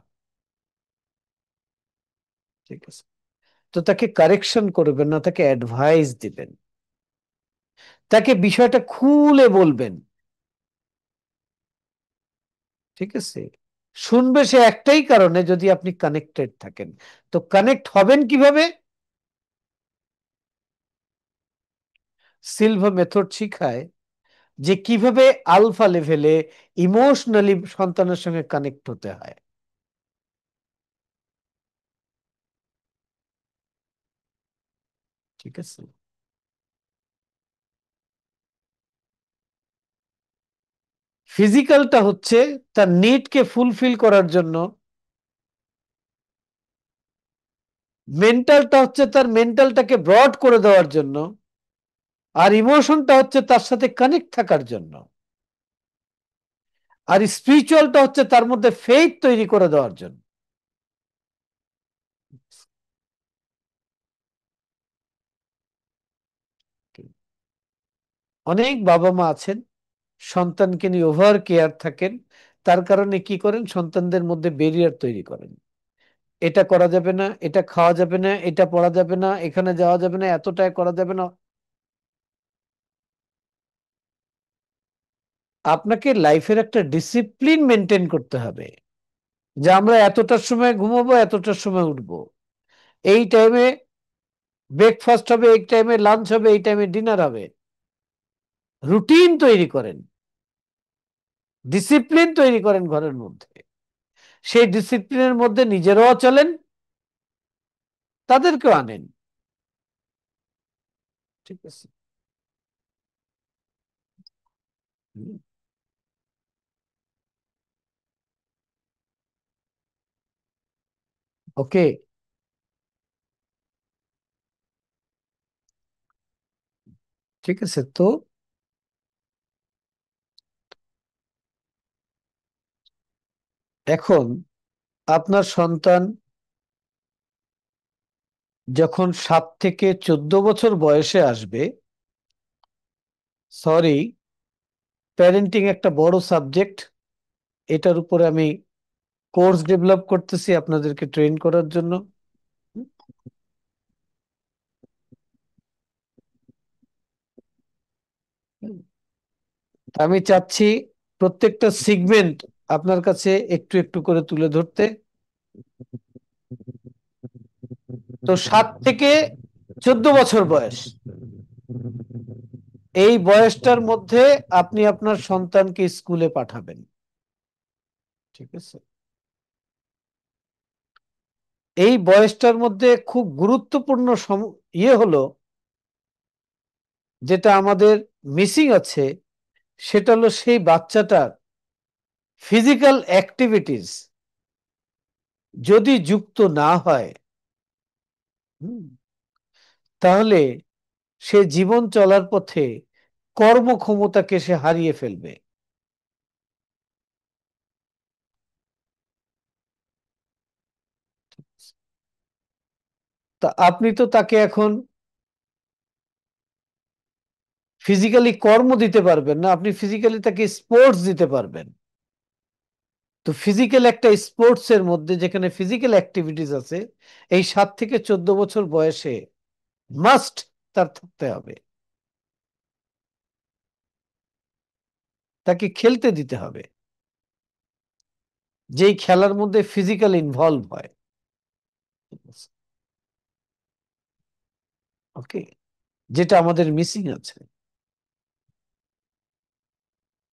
ঠিক আছে। তো তাকে কারেকশন করবেন না, তাকে অ্যাডভাইস দিবেন, তাকে বিষয়টা খুলে বলবেন। ঠিক আছে। শুনবে সে একটাই কারণে, যদি আপনি কানেক্টেড থাকেন। তো কানেক্ট হবেন কিভাবে? সিলভা মেথড শিখায় যে কিভাবে আলফা লেভেলে ইমোশনালি সন্তানের সঙ্গে কানেক্ট হতে হয়। ঠিক আছে। ফিজিক্যালটা হচ্ছে তার নিডকে ফুলফিল করার জন্য, মেন্টালটা হচ্ছে তার মেন্টালটাকে ব্রড করে দেওয়ার জন্য, আর ইমোশনটা হচ্ছে তার সাথে কানেক্ট থাকার জন্য, আর স্পিরিচুয়ালটা হচ্ছে তার মধ্যে ফেইথ তৈরি করে দেওয়ার জন্য। অনেক বাবা মা আছেন সন্তানকে নিয়ে ওভার কেয়ার থাকেন, তার কারণে কি করেন? সন্তানদের মধ্যে ব্যারিয়ার তৈরি করেন। এটা করা যাবে না, এটা খাওয়া যাবে না, এটা পড়া যাবে না, এখানে যাওয়া যাবে না, এতটাই করা যাবে না। আপনাকে লাইফের একটা ডিসিপ্লিন মেনটেন করতে হবে, যে আমরা এতটার সময় ঘুমাবো, এতটার সময় উঠবো, এই টাইমে ব্রেকফাস্ট হবে, এই টাইমে লাঞ্চ হবে, এই টাইমে ডিনার হবে। রুটিন তৈরি করেন, ডিসিপ্লিন তৈরি করেন ঘরের মধ্যে। সেই ডিসিপ্লিনের মধ্যে নিজেরাও চলেন, তাদেরকেও আনেন। ঠিক আছে। ওকে। ঠিক আছে। তো এখন আপনার সন্তান যখন 7 থেকে 14 বছর বয়সে আসবে, সরি, প্যারেন্টিং একটা বড় সাবজেক্ট, এটার উপরে আমি কোর্স ডেভেলপ করতেছি আপনাদেরকে ট্রেন করার জন্য। আমি চাচ্ছি প্রত্যেকটা সিগমেন্ট আপনার কাছে একটু একটু করে তুলে ধরতে। তো 7 থেকে 14 বছর বয়স, এই বয়সটার মধ্যে আপনি আপনার সন্তানকে স্কুলে পাঠাবেন। ঠিক আছে? এই বয়সটার মধ্যে খুব গুরুত্বপূর্ণ হলো, যেটা আমাদের মিসিং আছে, সেটা হলো সেই বাচ্চাটার ফিজিক্যাল অ্যাক্টিভিটিস যদি যুক্ত না হয়, হুম, তাহলে সে জীবন চলার পথে কর্মক্ষমতাকে সে হারিয়ে ফেলবে। তা আপনি তো তাকে এখন ফিজিক্যালি কর্ম দিতে পারবেন না, আপনি ফিজিক্যালি তাকে স্পোর্টস দিতে পারবেন। তো ফিজিক্যাল একটা স্পোর্টস এর মধ্যে যেখানে ফিজিক্যাল অ্যাক্টিভিটিস আছে, এই 7 থেকে 14 বছর বয়সে মাস্ট তার থাকতে হবে, তাকে খেলতে দিতে হবে, যেই খেলার মধ্যে ফিজিক্যাল ইনভলভ হয়। ওকে, যেটা আমাদের মিসিং আছে।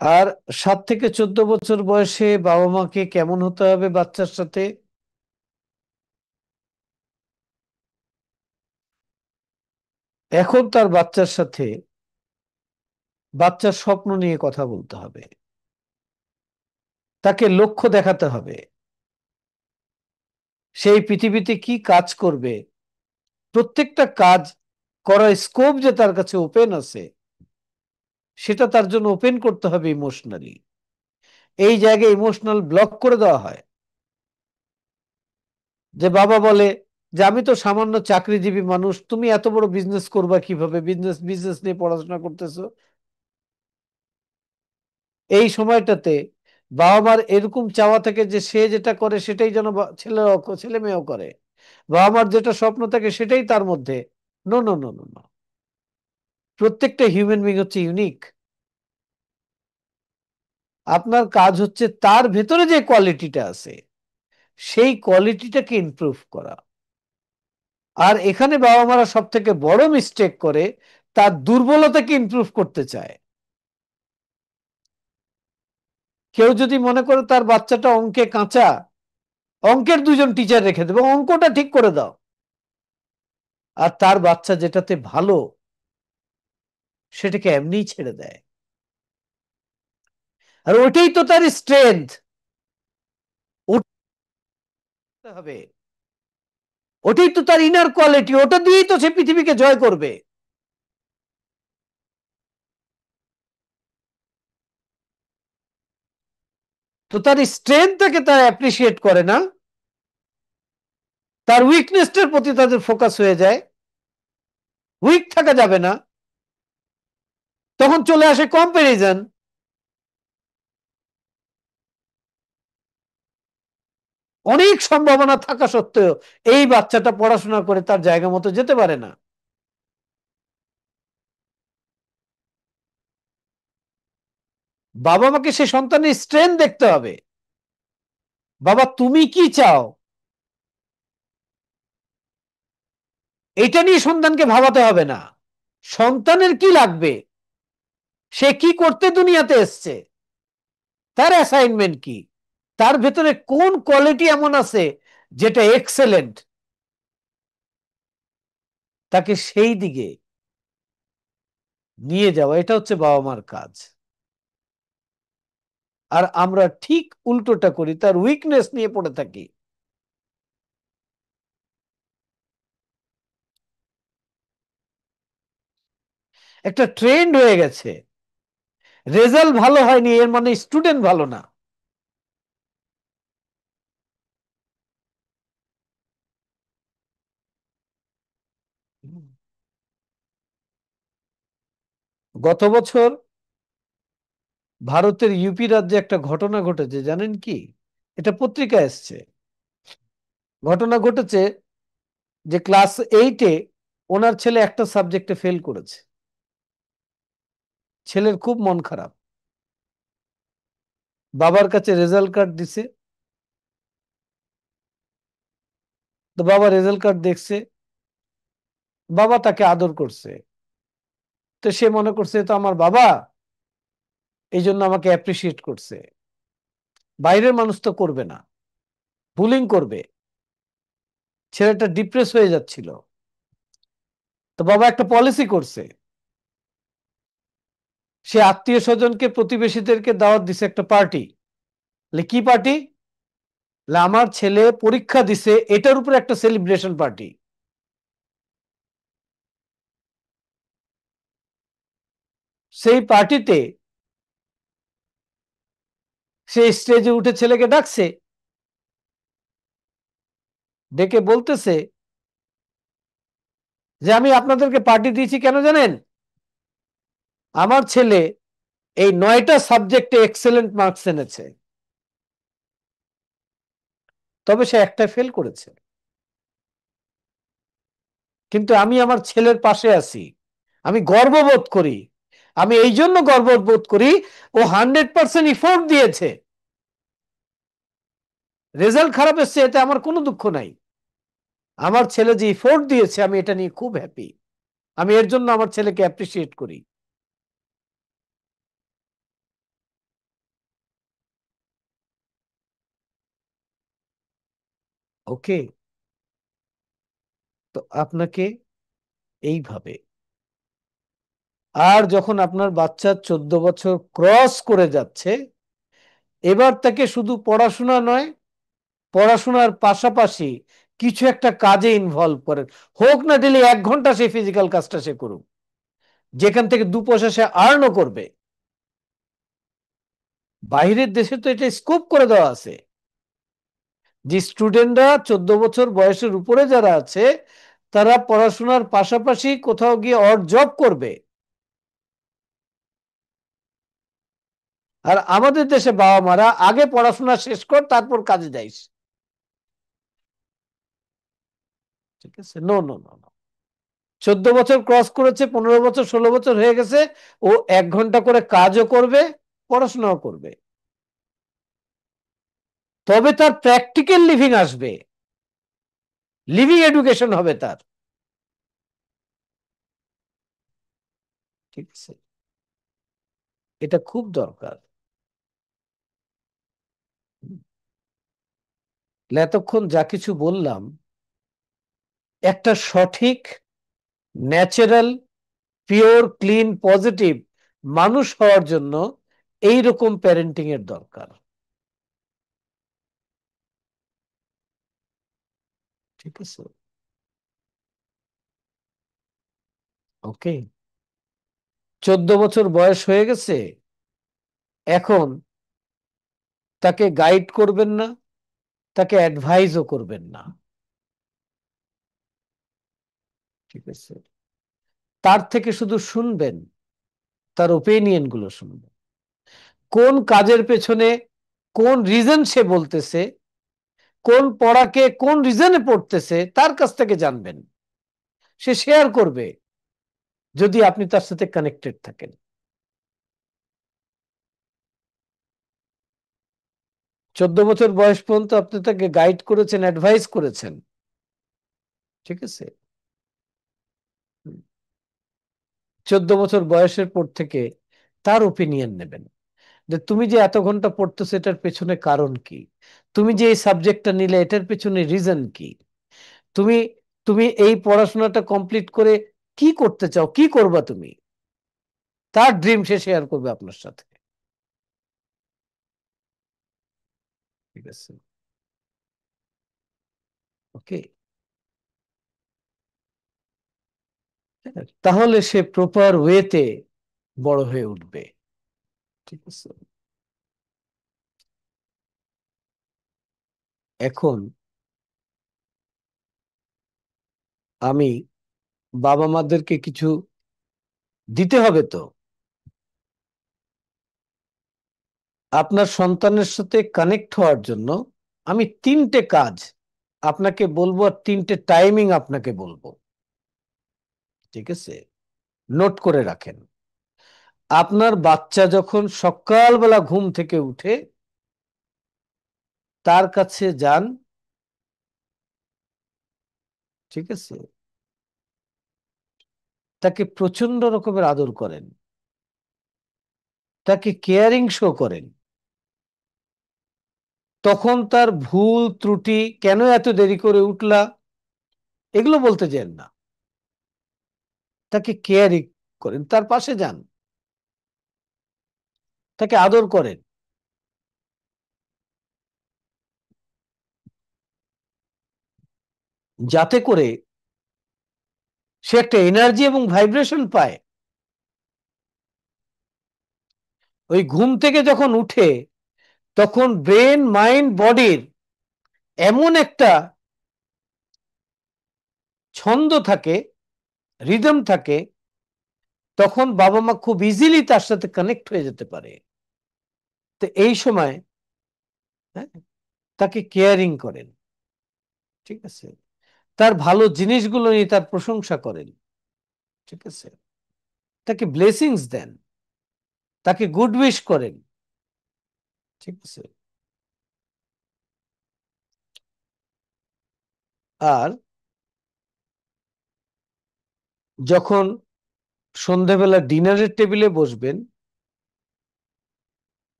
আর 7 থেকে 14 বছর বয়সে বাবা মাকে কেমন হতে হবে বাচ্চার সাথে? এখন তার বাচ্চার সাথে বাচ্চার স্বপ্ন নিয়ে কথা বলতে হবে, তাকে লক্ষ্য দেখাতে হবে, সেই পৃথিবীতে কি কাজ করবে, প্রত্যেকটা কাজ করার স্কোপ যে তার কাছে ওপেন আছে, সেটা তার জন্য ওপেন করতে হবে ইমোশনালি। এই জায়গায় ইমোশনাল ব্লক করে দেওয়া হয়, যে বাবা বলে যে আমি তো সামান্য চাকরিজীবী মানুষ, তুমি এত বড় বিজনেস করবা কিভাবে, বিজনেস বিজনেস নিয়ে পড়াশোনা করতেছো। এই সময়টাতে বাবা মার এরকম চাওয়া থাকে যে সে যেটা করে সেটাই যেন ছেলে মেয়েও করে, বাবা মার যেটা স্বপ্ন থাকে সেটাই তার মধ্যে। No no no no no, প্রত্যেকটা হিউম্যান বিং হচ্ছে ইউনিক। আপনার কাজ হচ্ছে তার ভেতরে যে কোয়ালিটিটা আছে সেই কোয়ালিটিটাকে ইমপ্রুভ করা। আর এখানে বাবা মারা সব থেকে বড় মিস্টেক করে, তার দুর্বলতাকে ইমপ্রুভ করতে চায়। কেউ যদি মনে করে তার বাচ্চাটা অঙ্কে কাঁচা, অঙ্কের 2জন টিচার রেখে দেবে, অঙ্কটা ঠিক করে দাও। আর তার বাচ্চা যেটাতে ভালো সেটাকে এমনিই ছেড়ে দেয়। আর ওটাই তো তার স্ট্রেংথ, উঠতে হবে, ওটাই তো তার ইনার কোয়ালিটি, ওটা দিয়েই তো সে পৃথিবীকে জয় করবে। তো তার স্ট্রেংথটাকে তারা অ্যাপ্রিসিয়েট করে না, তার উইকনেসটার প্রতি তাদের ফোকাস হয়ে যায়। উইক থাকা যাবে না, তখন চলে আসে কম্প্যারিজন। অনেক সম্ভাবনা থাকা সত্ত্বেও এই বাচ্চাটা পড়াশোনা করে তার জায়গা মতো যেতে পারে না। বাবা মাকে সে সন্তানের স্ট্রেংথ দেখতে হবে। বাবা তুমি কি চাও, এটা নিয়ে সন্তানকে ভাবাতে হবে না। সন্তানের কি লাগবে, সে কি করতে দুনিয়াতে এসছে, তার অ্যাসাইনমেন্ট কি, তার ভেতরে কোন কোয়ালিটি এমন আছে যেটা এক্সেলেন্ট, তাকে সেই দিকে নিয়ে যাওয়া, এটা হচ্ছে বাবা মার কাজ। আর আমরা ঠিক উল্টোটা করি, তার উইকনেস নিয়ে পড়ে থাকি। একটা ট্রেন্ড হয়ে গেছে, রেজাল্ট ভালো হয়নি এর মানে স্টুডেন্ট ভালো না। গত বছর ভারতের ইউপি রাজ্যে একটা ঘটনা ঘটেছে, জানেন কি? এটা পত্রিকায় এসছে। ঘটনা ঘটেছে যে ক্লাস 8-এ ওনার ছেলে একটা সাবজেক্টে ফেল করেছে। ছেলের খুব মন খারাপ। বাবার কাছে রেজাল্ট কার্ড দিছে। তো বাবা রেজাল্ট কার্ড দেখছে, বাবা তাকে আদর করছে। তো সে মনে করছে তো আমার বাবা, এই জন্য আমাকে অ্যাপ্রিসিয়েট করছে। বাইরের মানুষ তো করবে না, বুলিং করবে। ছেলেটা ডিপ্রেস হয়ে যাচ্ছিল। তো বাবা একটা পলিসি করছে, সে আত্মীয় স্বজনকে, প্রতিবেশীদেরকে দাওয়াত দিছে একটা পার্টি। কি পার্টি? আমার ছেলে পরীক্ষা দিছে, এটার উপরে একটা সেলিব্রেশন পার্টি। সেই পার্টিতে সে স্টেজে উঠে ছেলেকে ডাকছে, ডেকে বলতেছে যে আমি আপনাদেরকে পার্টি দিয়েছি কেন জানেন? আমার ছেলে এই 9টা সাবজেক্টে এক্সেলেন্ট মার্কস এনেছে, তবে সে একটা ফেল করেছে। কিন্তু আমি আমার ছেলের পাশে আছি, আমি গর্ববোধ করি। আমি এই জন্য গর্ববোধ করি, ও 100% ইফোর্ট দিয়েছে। রেজাল্ট খারাপ এসছে, এতে আমার কোনো দুঃখ নাই। আমার ছেলে যে ইফোর্ট দিয়েছে, আমি এটা নিয়ে খুব হ্যাপি। আমি এর জন্য আমার ছেলেকে অ্যাপ্রিসিয়েট করি। ওকে। তো আপনাকে এইভাবে, আর যখন আপনার বাচ্চা 14 বছর ক্রস করে যাচ্ছে, এবার তাকে শুধু পড়াশোনা নয়, পড়াশোনার পাশাপাশি কিছু একটা কাজে ইনভলভ করেন। হোক না ডেলি 1 ঘন্টা সে ফিজিক্যাল কাজটা সে করুক, যেখান থেকে 2 পয়সা সে আর্নও করবে। বাইরের দেশে তো এটা স্কোপ করে দেওয়া আছে, যে স্টুডেন্টরা 14 বছর বয়সের উপরে যারা আছে, তারা পড়াশোনার পাশাপাশি কোথাও গিয়ে অড জব করবে। আর আমাদের দেশে বাবা মারা আগে পড়াশোনা শেষ কর, তারপর কাজে যাইস। ঠিক আছে? No no no no. 14 বছর ক্রস করেছে, 15 বছর, 16 বছর হয়ে গেছে, ও 1 ঘন্টা করে কাজও করবে, পড়াশোনাও করবে। তবে তার প্র্যাকটিক্যাল লিভিং আসবে, লিভিং এডুকেশন হবে তার। ঠিক আছে? এটা খুব দরকার। এতক্ষণ যা কিছু বললাম, একটা সঠিক, ন্যাচারাল, পিওর, ক্লিন, পজিটিভ মানুষ হওয়ার জন্য এই রকম প্যারেন্টিং এর দরকার। ঠিক আছে? ওকে। 14 বছর বয়স হয়ে গেছে, এখন তাকে গাইড করবেন না, তাকে অ্যাডভাইসও করবেন না। ঠিক আছে? তার থেকে শুধু শুনবেন, তার ওপিনিয়ন গুলো শুনবেন। কোন কাজের পেছনে কোন রিজন সে বলতেছে, কোন পড়াকে কোন রিজনে পড়তেছে, তার কাছ থেকে জানবেন। সে শেয়ার করবে যদি আপনি তার সাথে কানেক্টেড থাকেন। 14 বছর বয়স পর্যন্ত আপনি তাকে গাইড করেছেন, অ্যাডভাইস করেছেন। ঠিক আছে? 14 বছর বয়সের পর থেকে তার ওপিনিয়ন নেবেন, যে তুমি যে এত ঘন্টা পড়তেছো, এটার পেছনে কারণ কি? তুমি যে এই সাবজেক্টটা নিলে, এটার পেছনে রিজন কি? তুমি তুমি এই পড়াশোনাটা কমপ্লিট করে কি করতে চাও, কি করবা তুমি? তার ড্রিম সে শেয়ার করবে আপনার সাথে। ঠিক আছে? ওকে। তাহলে সে প্রপার ওয়েতে বড় হয়ে উঠবে। ঠিক আছে? এখন আমি বাবা মাদেরকে কিছু দিতে হবে তো। আপনার সন্তানের সাথে কানেক্ট হওয়ার জন্য আমি 3টে কাজ আপনাকে বলবো, আর 3টে টাইমিং আপনাকে বলবো। ঠিক আছে? নোট করে রাখেন। আপনার বাচ্চা যখন সকালবেলা ঘুম থেকে উঠে, তার কাছে যান, ঠিক আছে, তাকে প্রচন্ড রকমের আদর করেন, তাকে কেয়ারিং শো করেন। তখন তার ভুল ত্রুটি, কেন এত দেরি করে উঠলা, এগুলো বলতে যান না, তাকে কেয়ারিং করেন, তার পাশে যান, তাকে আদর করেন, যাতে করে সে একটা এনার্জি এবং ভাইব্রেশন পায়। ওই ঘুম থেকে যখন উঠে, তখন ব্রেন মাইন্ড বডির এমন একটা ছন্দ থাকে, রিদম থাকে, তখন বাবা মা খুব ইজিলি তার সাথে কানেক্ট হয়ে যেতে পারে। তো এই সময়, হ্যাঁ, তাকে কেয়ারিং করেন, ঠিক আছে, তার ভালো জিনিসগুলো নিয়ে তার প্রশংসা করেন, ঠিক আছে, তাকে ব্লেসিংস দেন, তাকে গুড উইশ করেন, ঠিক আছে। আর যখন সন্ধ্যাবেলা ডিনারের টেবিলে বসবেন,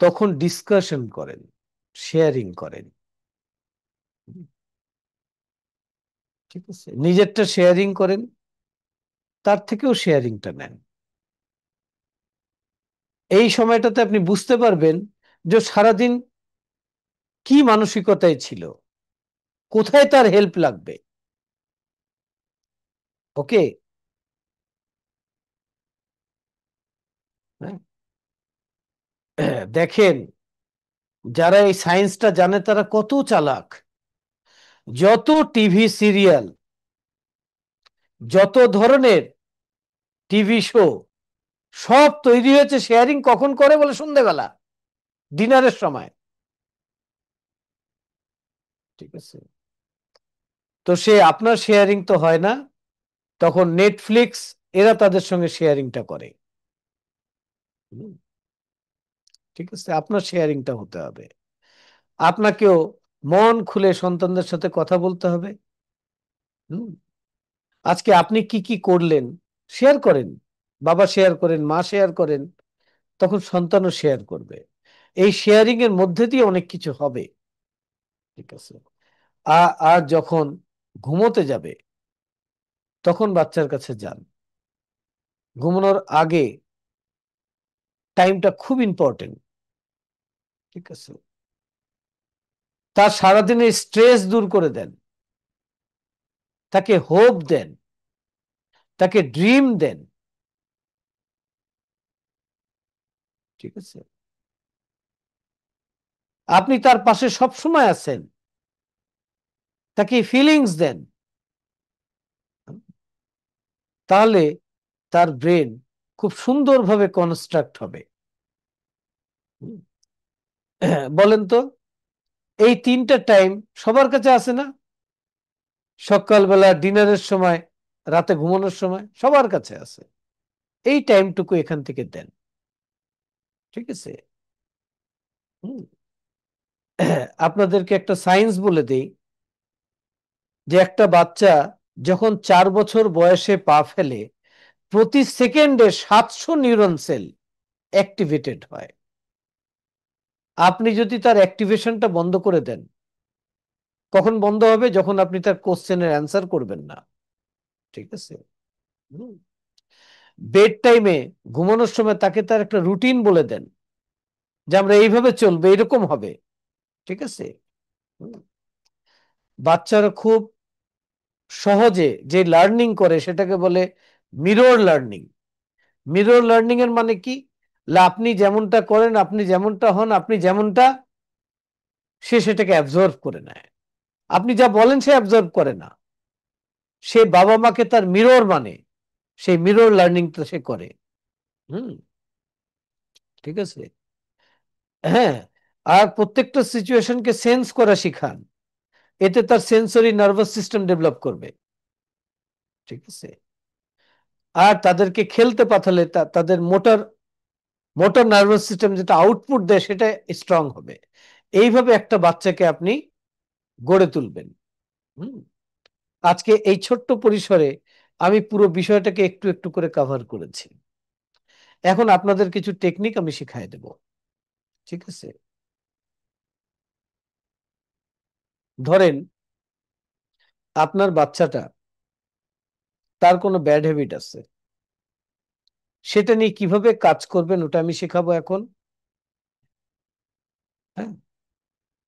তখন ডিসকাশন করেন, শেয়ারিং করেন, ঠিক আছে, নিজেরটা শেয়ারিং করেন, তার থেকেও শেয়ারিংটা নেন। এই সময়টাতে আপনি বুঝতে পারবেন যে সারাদিন কি মানসিকতায় ছিল, কোথায় তার হেল্প লাগবে। ওকে, দেখেন, যারা এই সায়েন্সটা জানে তারা কত চালাক। যত টিভি সিরিয়াল, যত ধরনের টিভি শো, সব তৈরি হয়েছে শেয়ারিং কখন করে বলে? সন্ধ্যেবেলা, ডিনারের সময়, ঠিক আছে। তো সে আপনার শেয়ারিং তো হয় না, তখন নেটফ্লিক্স এরা তাদের সঙ্গে শেয়ারিংটা করে। ঠিক আছে, আপনার শেয়ারিংটা হতে হবে। আপনাকেও মন খুলে সন্তানদের সাথে কথা বলতে হবে। হুম, আজকে আপনি কি কি করলেন শেয়ার করেন, বাবা শেয়ার করেন, মা শেয়ার করেন, তখন সন্তানও শেয়ার করবে। এই শেয়ারিং এর মধ্যে দিয়ে অনেক কিছু হবে, ঠিক আছে। আর যখন ঘুমোতে যাবে, তখন বাচ্চার কাছে যান। ঘুমানোর আগে টাইমটা খুব ইম্পর্টেন্ট, ঠিক আছে। তার সারাদিনের স্ট্রেস দূর করে দেন, তাকে হোপ দেন, তাকে ড্রিম দেন, ঠিক আছে। আপনি তার পাশে সব সময় আছেন, তাকে ফিলিংস দেন, তাহলে তার ব্রেন খুব সুন্দরভাবে কনস্ট্রাক্ট হবে। বলেন তো, এই তিনটা টাইম সবার কাছে আছে না? সকালবেলা, ডিনারের সময়, রাতে ঘুমানোর সময়, সবার কাছে আছে। এই টাইমটুকু এখান থেকে দেন, ঠিক আছে। আপনাদেরকে একটা সায়েন্স বলে দেই, যে একটা বাচ্চা যখন 4 বছর বয়সে পা ফেলে, প্রতি সেকেন্ডে 700 নিউরন সেল অ্যাক্টিভেটেড হয়। আপনি যদি তার অ্যাক্টিভেশনটা বন্ধ করে দেন, কখন বন্ধ হবে? যখন আপনি তার কোশ্চেনের অ্যান্সার করবেন না, ঠিক আছে। বেড টাইমে, ঘুমানোর সময় তাকে তার একটা রুটিন বলে দেন, যে আমরা এইভাবে চলবে, এরকম হবে, ঠিক আছে। বাচ্চারা খুব সহজে যে লার্নিং করে সেটাকে বলে মিরর লার্নিং। মিরর লার্নিং এর মানে কি? আপনি যেমনটা করেন, আপনি যেমনটা হন, আপনি যেমনটা, সে সেটাকে অ্যাবজর্ভ করে নেয়। আপনি যা বলেন সে অ্যাবজর্ভ করে না, সে বাবা মাকে তার মিরর মানে, সেই মিরর লার্নিংটা সে করে। হুম, ঠিক আছে। হ্যাঁ, আর প্রত্যেকটা সিচুয়েশনকে সেন্স করা শিখান, এতে তার সেন্সরি নার্ভাস সিস্টেম ডেভেলপ করবে, ঠিক আছে। আর তাদেরকে খেলতে পাঠালে তাদের মোটর মোটর নার্ভাস সিস্টেম যেটা আউটপুট দেয় সেটা স্ট্রং হবে। এইভাবে একটা বাচ্চাকে আপনি গড়ে তুলবেন। হুম। আজকে এই ছোট্ট পরিসরে আমি পুরো বিষয়টাকে একটু একটু করে কভার করেছি। এখন আপনাদের কিছু টেকনিক আমি শিখাই দেব। ঠিক আছে? ধরেন আপনার বাচ্চাটা, তার কোনো ব্যাড হ্যাবিট আছে, সেটা নিয়ে কিভাবে কাজ করবেন ওটা আমি শেখাবো এখন। হ্যাঁ।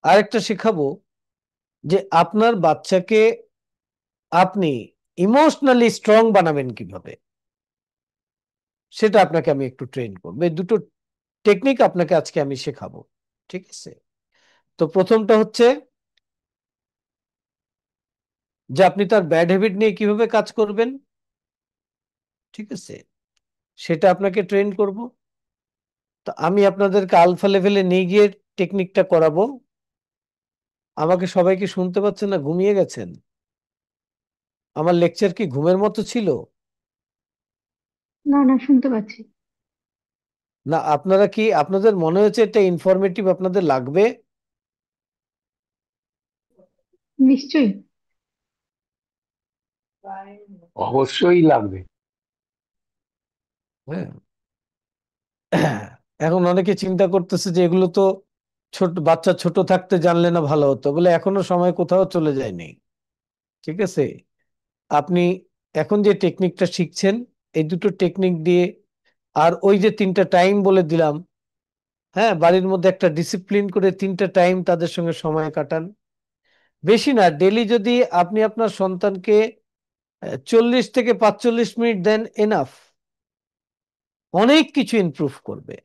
আরেকটা শেখাবো যে আপনার বাচ্চাকে আপনি ইমোশনালি স্ট্রং বানাবেন কিভাবে, সেটা আপনাকে আমি একটু ট্রেন করবো। এই দুটো টেকনিক আপনাকে আজকে আমি শেখাবো। ঠিক আছে? তো প্রথমটা হচ্ছে যে আপনি তার ব্যাড হ্যাবিট নিয়ে কিভাবে কাজ করবেন। ঠিক আছে? সেটা আপনাকে ট্রেন করব। তো আমি আপনাদেরকে আলফা লেভেলে নিয়ে গিয়ে টেকনিকটা করাবো। আমাকে সবাই কি শুনতে পাচ্ছেন না ঘুমিয়ে গেছেন? আমার লেকচার কি ঘুমের মতো ছিল? না না, শুনতে পাচ্ছি। না আপনারা কি, আপনাদের মনে হচ্ছে এটা ইনফরমেটিভ আপনাদের লাগবে? নিশ্চয়ই। অবশ্যই লাগবে। হ্যাঁ। এখন অনেকে চিন্তা করতেছে যে এগুলো তো ছোট বাচ্চা ছোট থাকতে জানলে না ভালো হতো, বলে এখনো সময় কোথাও চলে যায়নি। ঠিক আছে? আপনি এখন যে টেকনিকটা শিখছেন, এই দুটো টেকনিক দিয়ে, আর ওই যে তিনটা টাইম বলে দিলাম, হ্যাঁ, বাড়ির মধ্যে একটা ডিসিপ্লিন করে তিনটা টাইম তাদের সঙ্গে সময় কাটান। বেশি না, ডেলি যদি আপনি আপনার সন্তানকে 40 থেকে 45 মিনিট দেন, এনাফ, অনেক কিছু ইমপ্রুভ করবে।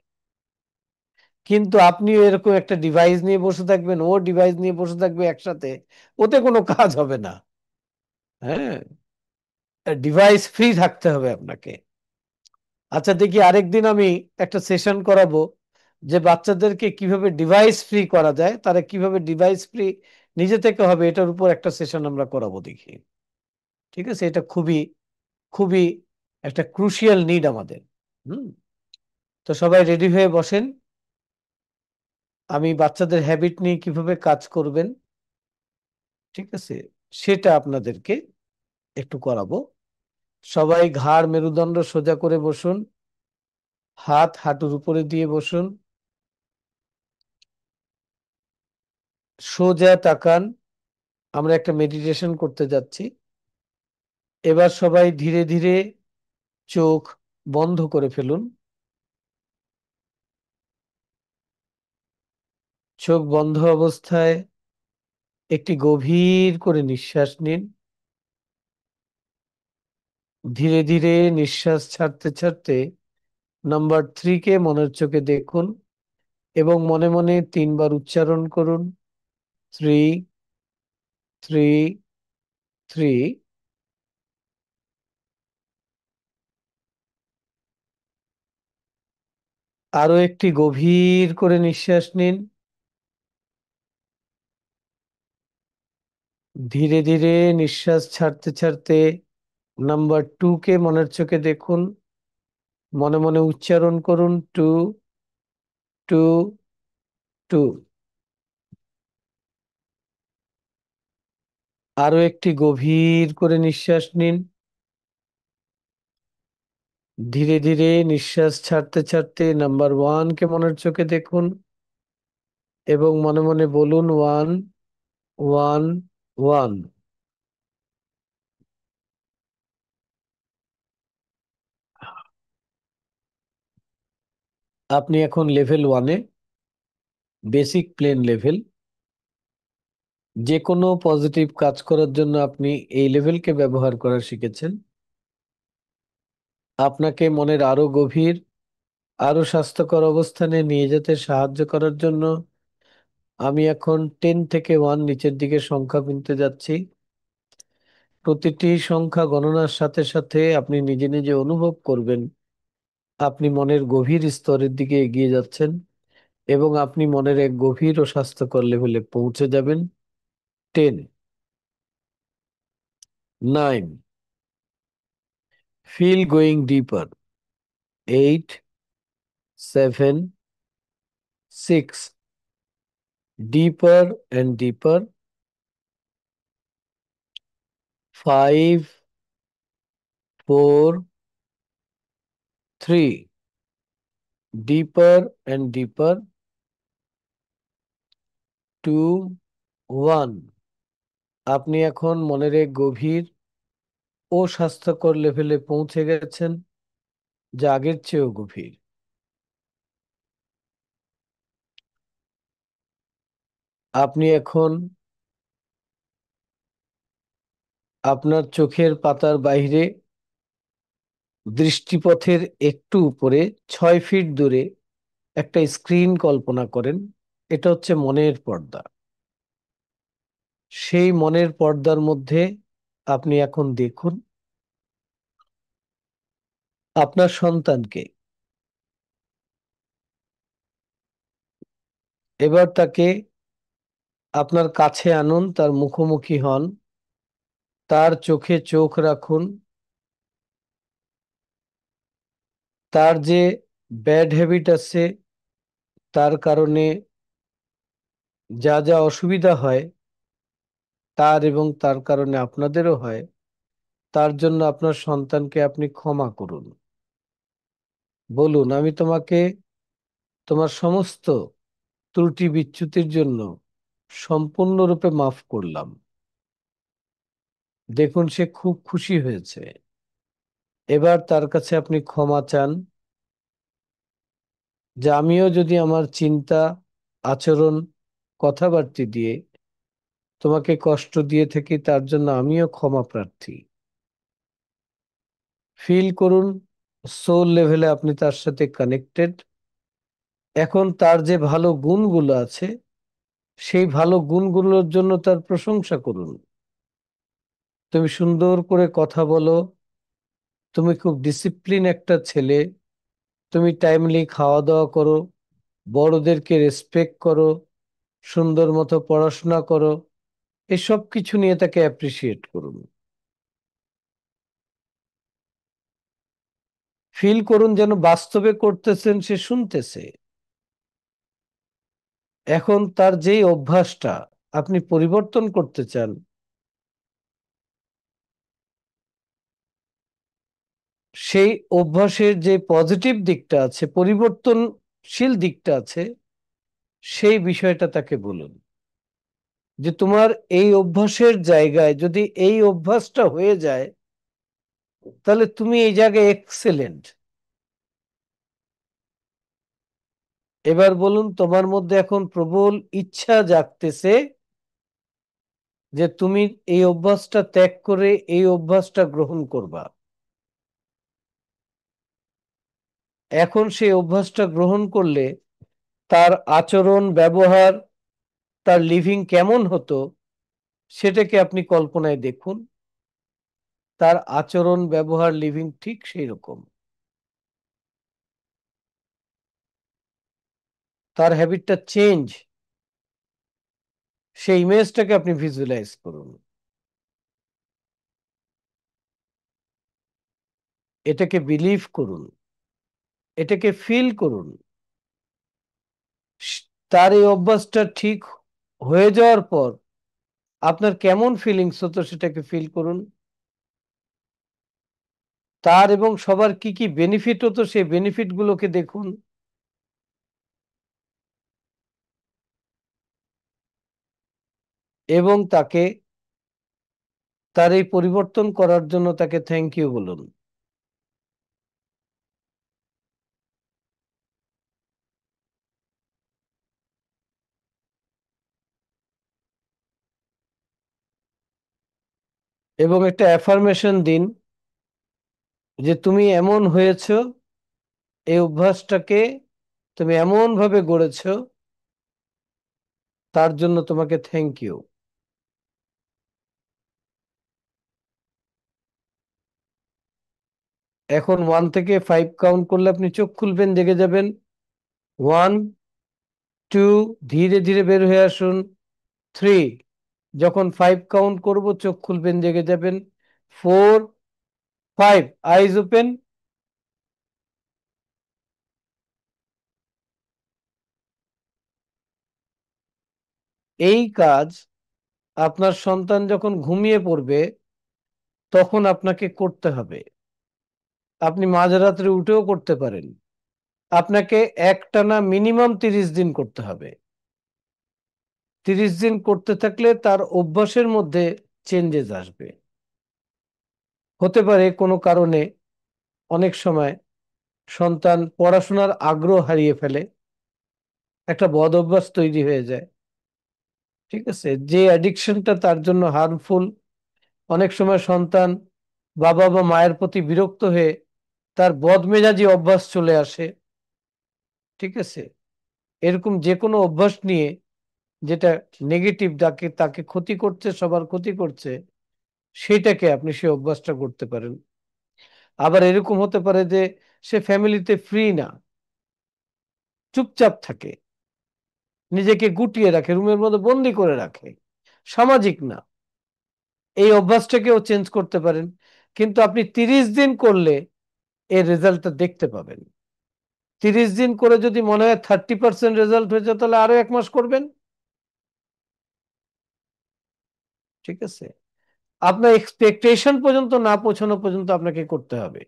কিন্তু আপনিও এরকম একটা ডিভাইস নিয়ে বসে থাকবেন, ও ডিভাইস নিয়ে বসে থাকবে একসাথে, ওতে কোনো কাজ হবে না। হ্যাঁ, ডিভাইস ফ্রি থাকতে হবে আপনাকে। আচ্ছা দেখি আরেকদিন আমি একটা সেশন করাবো যে বাচ্চাদেরকে কিভাবে ডিভাইস ফ্রি করা যায়, তারা কিভাবে ডিভাইস ফ্রি নিজে থেকে হবে, এটার উপর একটা সেশন আমরা করাবো দেখি। ঠিক আছে? এটা খুবই খুবই একটা ক্রুশিয়াল নিড আমাদের। হুম। তো সবাই রেডি হয়ে বসেন। আমি বাচ্চাদের হ্যাবিট নিয়ে কিভাবে কাজ করবেন, ঠিক আছে, সেটা আপনাদেরকে একটু করাবো। সবাই ঘাড় মেরুদণ্ড সোজা করে বসুন, হাত হাঁটুর উপরে দিয়ে বসুন, সোজা তাকান। আমরা একটা মেডিটেশন করতে যাচ্ছি। এবার সবাই ধীরে ধীরে চোখ বন্ধ করে ফেলুন। চোখ বন্ধ অবস্থায় একটি গভীর করে নিঃশ্বাস নিন। ধীরে ধীরে নিঃশ্বাস ছাড়তে ছাড়তে নাম্বার 3 কে মনের চোখে দেখুন এবং মনে মনে 3 বার উচ্চারণ করুন, 3, 3, 3। আরো একটি গভীর করে নিঃশ্বাস নিন। ধীরে ধীরে নিঃশ্বাস ছাড়তে ছাড়তে নাম্বার 2 কে মনের চোখে দেখুন, মনে মনে উচ্চারণ করুন, 2, 2, 2। আরো একটি গভীর করে নিঃশ্বাস নিন। ধীরে ধীরে নিঃশ্বাস ছাড়তে ছাড়তে নাম্বার 1 কে মনের চোখে দেখুন এবং মনে মনে বলুন, 1, 1, 1। আপনি এখন লেভেল 1-এ, বেসিক প্লেন লেভেল। যে কোনো পজিটিভ কাজ করার জন্য আপনি এই লেভেলকে ব্যবহার করা শিখেছেন। আপনাকে মনের আরো গভীর, আরো স্বাস্থ্যকর অবস্থানে নিয়ে যেতে সাহায্য করার জন্য আমি এখন 10 থেকে 1 নিচের দিকে সংখ্যা গুনতে যাচ্ছি। প্রতিটি সংখ্যা গণনার সাথে সাথে আপনি নিজে নিজে অনুভব করবেন আপনি মনের গভীর স্তরের দিকে এগিয়ে যাচ্ছেন এবং আপনি মনের এক গভীর ও স্বাস্থ্যকর লেভেলে পৌঁছে যাবেন। 10, 9, feel going deeper, 8, 7, 6, deeper and deeper. 5, 4, 3. Deeper and deeper. 2, 1. আপনি এখন মনের এক গভীর ও স্বাস্থ্যকর লেভেলে পৌঁছে গেছেন, যা আগের চেয়েও গভীর। আপনি এখন আপনার চোখের পাতার বাইরে দৃষ্টিপথের একটু উপরে 6 ফিট দূরে একটা স্ক্রিন কল্পনা করেন। এটা হচ্ছে মনের পর্দা। সেই মনের পর্দার মধ্যে আপনি এখন দেখুন আপনার সন্তানকে। এবার তাকে আপনার কাছে আনুন, তার মুখোমুখি হন, তার চোখে চোখ রাখুন। তার যে ব্যাড হ্যাবিট আছে, তার কারণে যা যা অসুবিধা হয়, তার এবং তার কারণে আপনাদেরও হয়, তার জন্য আপনার সন্তানকে আপনি ক্ষমা করুন। বলুন, আমি তোমাকে তোমার সমস্ত ত্রুটি বিচ্যুতির জন্য সম্পূর্ণরূপে মাফ করলাম। দেখুন, সে খুব খুশি হয়েছে। এবার তার কাছে আপনি ক্ষমা চান যে আমিও যদি আমার চিন্তা, আচরণ, কথাবার্তা দিয়ে তোমাকে কষ্ট দিয়ে থাকি, তার জন্য আমিও ক্ষমা প্রার্থী। ফিল করুন সোল লেভেলে আপনি তার সাথে কানেক্টেড। এখন তার যে ভালো গুণগুলো আছে, সেই ভালো গুণগুলোর জন্য তার প্রশংসা করুন। তুমি সুন্দর করে কথা বলো, তুমি খুব ডিসিপ্লিন একটা ছেলে, তুমি টাইমলি খাওয়া দাওয়া করো, বড়দেরকে রেসপেক্ট করো, সুন্দর মতো পড়াশোনা করো। এসব কিছু নিয়ে তাকে অ্যাপ্রিসিয়েট করুন। ফিল করুন যেন বাস্তবে করতেছেন, সে শুনতেছে। এখন তার যেই অভ্যাসটা আপনি পরিবর্তন করতে চান, সেই অভ্যাসের যে পজিটিভ দিকটা আছে, পরিবর্তনশীল দিকটা আছে, সেই বিষয়টা তাকে বলুন যে তোমার এই অভ্যাসের জায়গায় যদি এই অভ্যাসটা হয়ে যায়, তাহলে তুমি এই জায়গায় এক্সেলেন্ট। এবার বলুন, তোমার মধ্যে এখন প্রবল ইচ্ছা জাগতেছে যে তুমি এই অভ্যাসটা ত্যাগ করে এই অভ্যাসটা গ্রহণ করবা। এখন সেই অভ্যাসটা গ্রহণ করলে তার আচরণ, ব্যবহার, তার লিভিং কেমন হতো, সেটাকে আপনি কল্পনায় দেখুন। তার আচরণ, ব্যবহার, লিভিং ঠিক সেই রকম। তার হ্যাবিটটা চেঞ্জ, সেই ইমেজটাকে আপনি ভিজুয়ালাইজ করুন। এটাকে বিলিভ করুন, এটাকে ফিল করুন। তার এই অভ্যাসটা ঠিক হয়ে যাওয়ার পর আপনার কেমন ফিলিংস হতো, সেটাকে ফিল করুন। তার এবং সবার কি কি বেনিফিট হতো, সেই বেনিফিট গুলোকে দেখুন। এবং তাকে তার এই পরিবর্তন করার জন্য তাকে থ্যাংক ইউ বলুন। এবং একটা অ্যাফার্মেশন দিন যে তুমি এমন হয়েছো, এই অভ্যাসটাকে তুমি এমন ভাবে গড়েছো, তার জন্য তোমাকে থ্যাংক ইউ। এখন 1 থেকে 5 কাউন্ট করলে আপনি চোখ খুলবেন, দেখে যাবেন। 1, 2, ধীরে ধীরে বের হয়ে আসুন। 3, যখন 5 কাউন্ট করব চোখ খুলবেন, জেগে যাবেন। 4, 5, আইজ ওপেন। এই কাজ আপনার সন্তান যখন ঘুমিয়ে পড়বে তখন আপনাকে করতে হবে। আপনি মাঝরাত্রে উঠেও করতে পারেন। আপনাকে একটানা মিনিমাম 30 দিন করতে হবে। 30 দিন করতে থাকলে তার অভ্যাসের মধ্যে চেঞ্জেস আসবে। হতে পারে কোনো কারণে অনেক সময় সন্তান পড়াশোনার আগ্রহ হারিয়ে ফেলে, একটা বদ অভ্যাস তৈরি হয়ে যায়। ঠিক আছে, যে অ্যাডিকশনটা তার জন্য হার্মফুল। অনেক সময় সন্তান বাবা বা মায়ের প্রতি বিরক্ত হয়ে তার বদমেজাজি অভ্যাস চলে আসে। ঠিক আছে, এরকম যে কোনো অভ্যাস নিয়ে যেটা নেগেটিভ, যাকে তাকে ক্ষতি করছে, সবার ক্ষতি করছে, সেটাকে আপনি সে অভ্যাসটা করতে পারেন। আবার এরকম হতে পারে যে সে ফ্যামিলিতে ফ্রি না, চুপচাপ থাকে, নিজেকে গুটিয়ে রাখে, রুমের মধ্যে বন্দি করে রাখে, সামাজিক না। এই অভ্যাসটাকেও চেঞ্জ করতে পারেন। কিন্তু আপনি 30 দিন করলে এর রেজাল্টটা দেখতে পাবেন। 30 দিন করে যদি মনে হয় 30% রেজাল্ট হয়েছে, তাহলে আরো 1 মাস করবেন। ঠিক আছে, আপনার এক্সপেকটেশন পর্যন্ত না পৌঁছানো পর্যন্ত আপনাকে করতে হবে।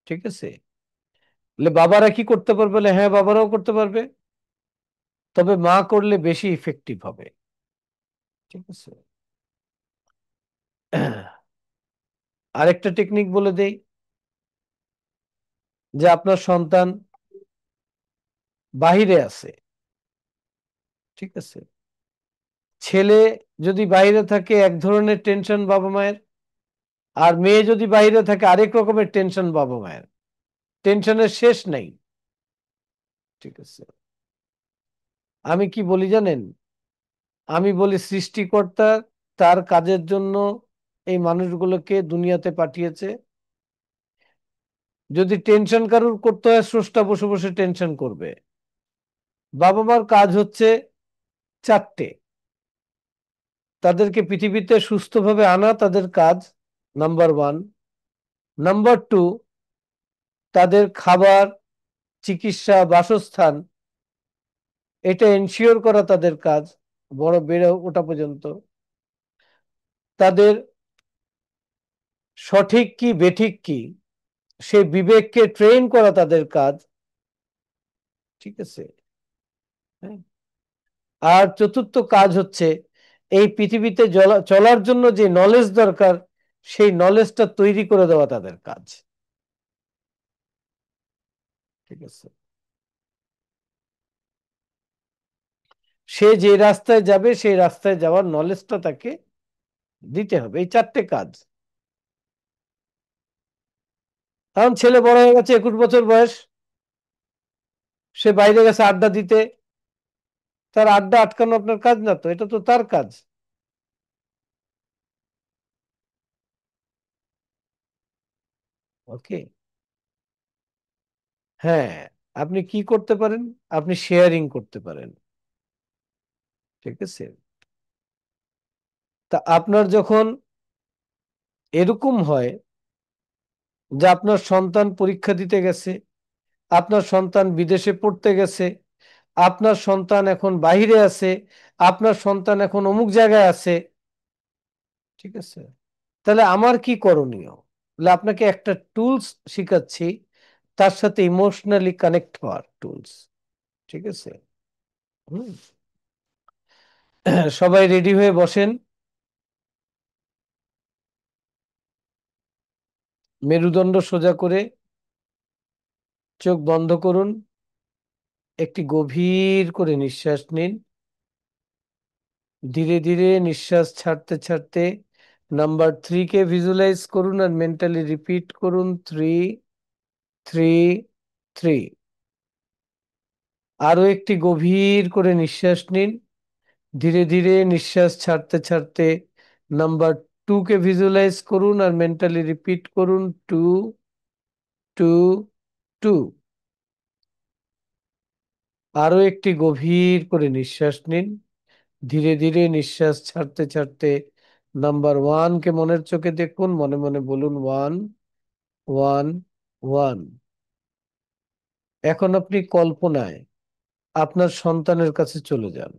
ঠিক আছে, বাবারা কি করতে পারবে? হ্যাঁ, বাবারাও করতে পারবে, তবে মা করলে বেশি ইফেক্টিভ হবে। ঠিক আছে, আরেকটা টেকনিক বলে দেই, যে আপনার সন্তান বাহিরে আছে। ঠিক আছে, ছেলে যদি বাইরে থাকে এক ধরনের টেনশন বাবা মায়ের, আর মেয়ে যদি বাইরে থাকে আরেক রকমের টেনশন বাবা মায়ের। টেনশনের শেষ নাই। ঠিক আছে, আমি কি বলি জানেন? আমি বলি সৃষ্টিকর্তা তার কাজের জন্য এই মানুষগুলোকে দুনিয়াতে পাঠিয়েছে। যদি টেনশন কারুর করতে হয়, স্রষ্টা বসে বসে টেনশন করবে। বাবা মার কাজ হচ্ছে 4টে। তাদেরকে পৃথিবীতে সুস্থভাবে আনা তাদের কাজ, নাম্বার 1। নাম্বার 2, তাদের খাবার, চিকিৎসা, বাসস্থান, এটা এনশিওর করা তাদের কাজ, বড় বেড়ে ওঠা পর্যন্ত। তাদের সঠিক কি বেঠিক কি সে বিবেককে ট্রেন করা তাদের কাজ। ঠিক আছে, হ্যাঁ। আর চতুর্থ কাজ হচ্ছে এই পৃথিবীতে চলার জন্য যে নলেজ দরকার, সেই নলেজটা তৈরি করে দেওয়া তাদের কাজ। ঠিক আছে, সে যে রাস্তায় যাবে সেই রাস্তায় যাওয়ার নলেজটা তাকে দিতে হবে। এই 4টে কাজ। কারণ ছেলে বড় হয়ে গেছে, 21 বছর বয়স, সে বাইরে গেছে আড্ডা দিতে, তার আড্ডা আটকানো আপনার কাজ না, তো এটা তো তার কাজ। ওকে, হ্যাঁ। আপনি কি করতে পারেন? আপনি শেয়ারিং করতে পারেন। ঠিক আছে, তা আপনার যখন এরকম হয় যে আপনার সন্তান পরীক্ষা দিতে গেছে, আপনার সন্তান বিদেশে পড়তে গেছে, আপনার সন্তান এখন বাইরে আছে, আপনার সন্তান এখন অমুক জায়গায় আছে। ঠিক আছে, তাহলে আমার কি করণীয়? তাহলে আপনাকে একটা টুলস শিখাচ্ছি, তার সাথে ইমোশনালি কানেক্ট হওয়ার টুলস। ঠিক আছে, হুম। সবাই রেডি হয়ে বসেন, মেরুদণ্ড সোজা করে, চোখ বন্ধ করুন, একটি গভীর করে নিঃশ্বাস নিন। ধীরে ধীরে নিঃশ্বাস ছাড়তে ছাড়তে নাম্বার 3 কে ভিজুয়ালাইজ করুন আর মেন্টালি রিপিট করুন, 3, 3, 3। আরো একটি গভীর করে নিঃশ্বাস নিন। ধীরে ধীরে নিঃশ্বাস ছাড়তে ছাড়তে নাম্বার 2 কে ভিজুয়ালাইজ করুন আর মেন্টালি রিপিট করুন, 2, 2, 2। আরো একটি গভীর করে নিঃশ্বাস নিন। ধীরে ধীরে নিঃশ্বাস ছাড়তে ছাড়তে নাম্বার 1 কে মনের চোখে দেখুন, মনে মনে বলুন 1, 1, 1। এখন আপনি কল্পনায় আপনার সন্তানের কাছে চলে যান।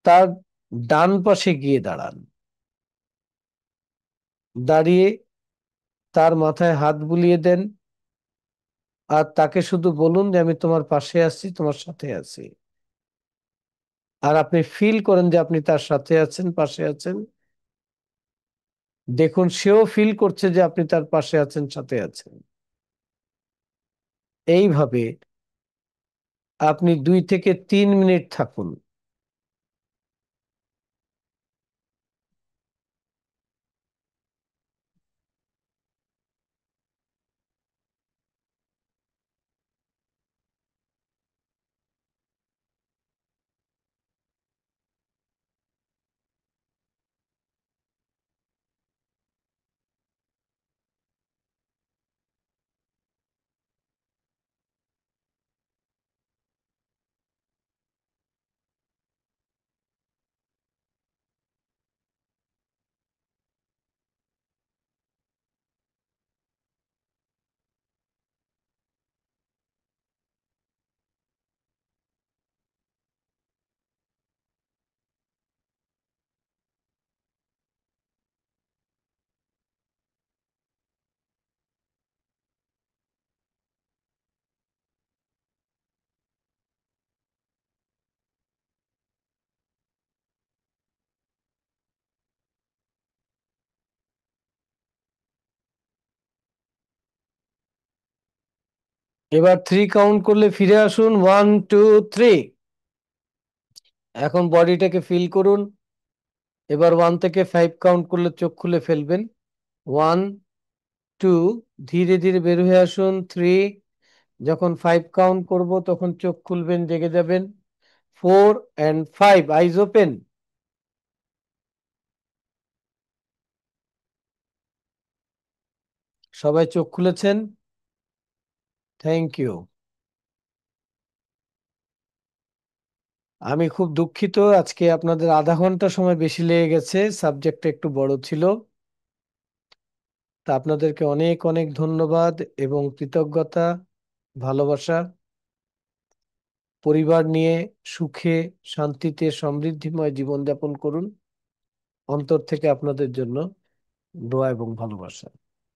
তার ডান পাশে গিয়ে দাঁড়ান। দাঁড়িয়ে তার মাথায় হাত বুলিয়ে দেন, আর তাকে শুধু বলুন যে আমি তোমার পাশে আছি, তোমার সাথে আছি। আর আপনি ফিল করেন যে আপনি তার সাথে আছেন, পাশে আছেন। দেখুন সেও ফিল করছে যে আপনি তার পাশে আছেন, সাথে আছেন। এইভাবে আপনি 2 থেকে 3 মিনিট থাকুন। এবার 3 কাউন্ট করলে ফিরে আসুন, 1 2 3। এখন বডিটাকে ফিল করুন। এবার 1 থেকে 5 কাউন্ট করলে চোখ খুলে ফেলবেন। 1 2, ধীরে ধীরে বের হয়ে আসুন। 3, যখন 5 কাউন্ট করব তখন চোখ খুলবেন, জেগে যাবেন। 4 and 5, আইজ ওপেন। সবাই চোখ খুলেছেন? Thank you. আমি খুব দুঃখিত, আজকে আপনাদের আধা ঘন্টা সময় বেশি লেগে গেছে, সাবজেক্টটা একটু বড় ছিল। তা আপনাদেরকে অনেক অনেক ধন্যবাদ এবং কৃতজ্ঞতা, ভালোবাসা। পরিবার নিয়ে সুখে, শান্তিতে, সমৃদ্ধিময় জীবনযাপন করুন। অন্তর থেকে আপনাদের জন্য দোয়া এবং ভালোবাসা।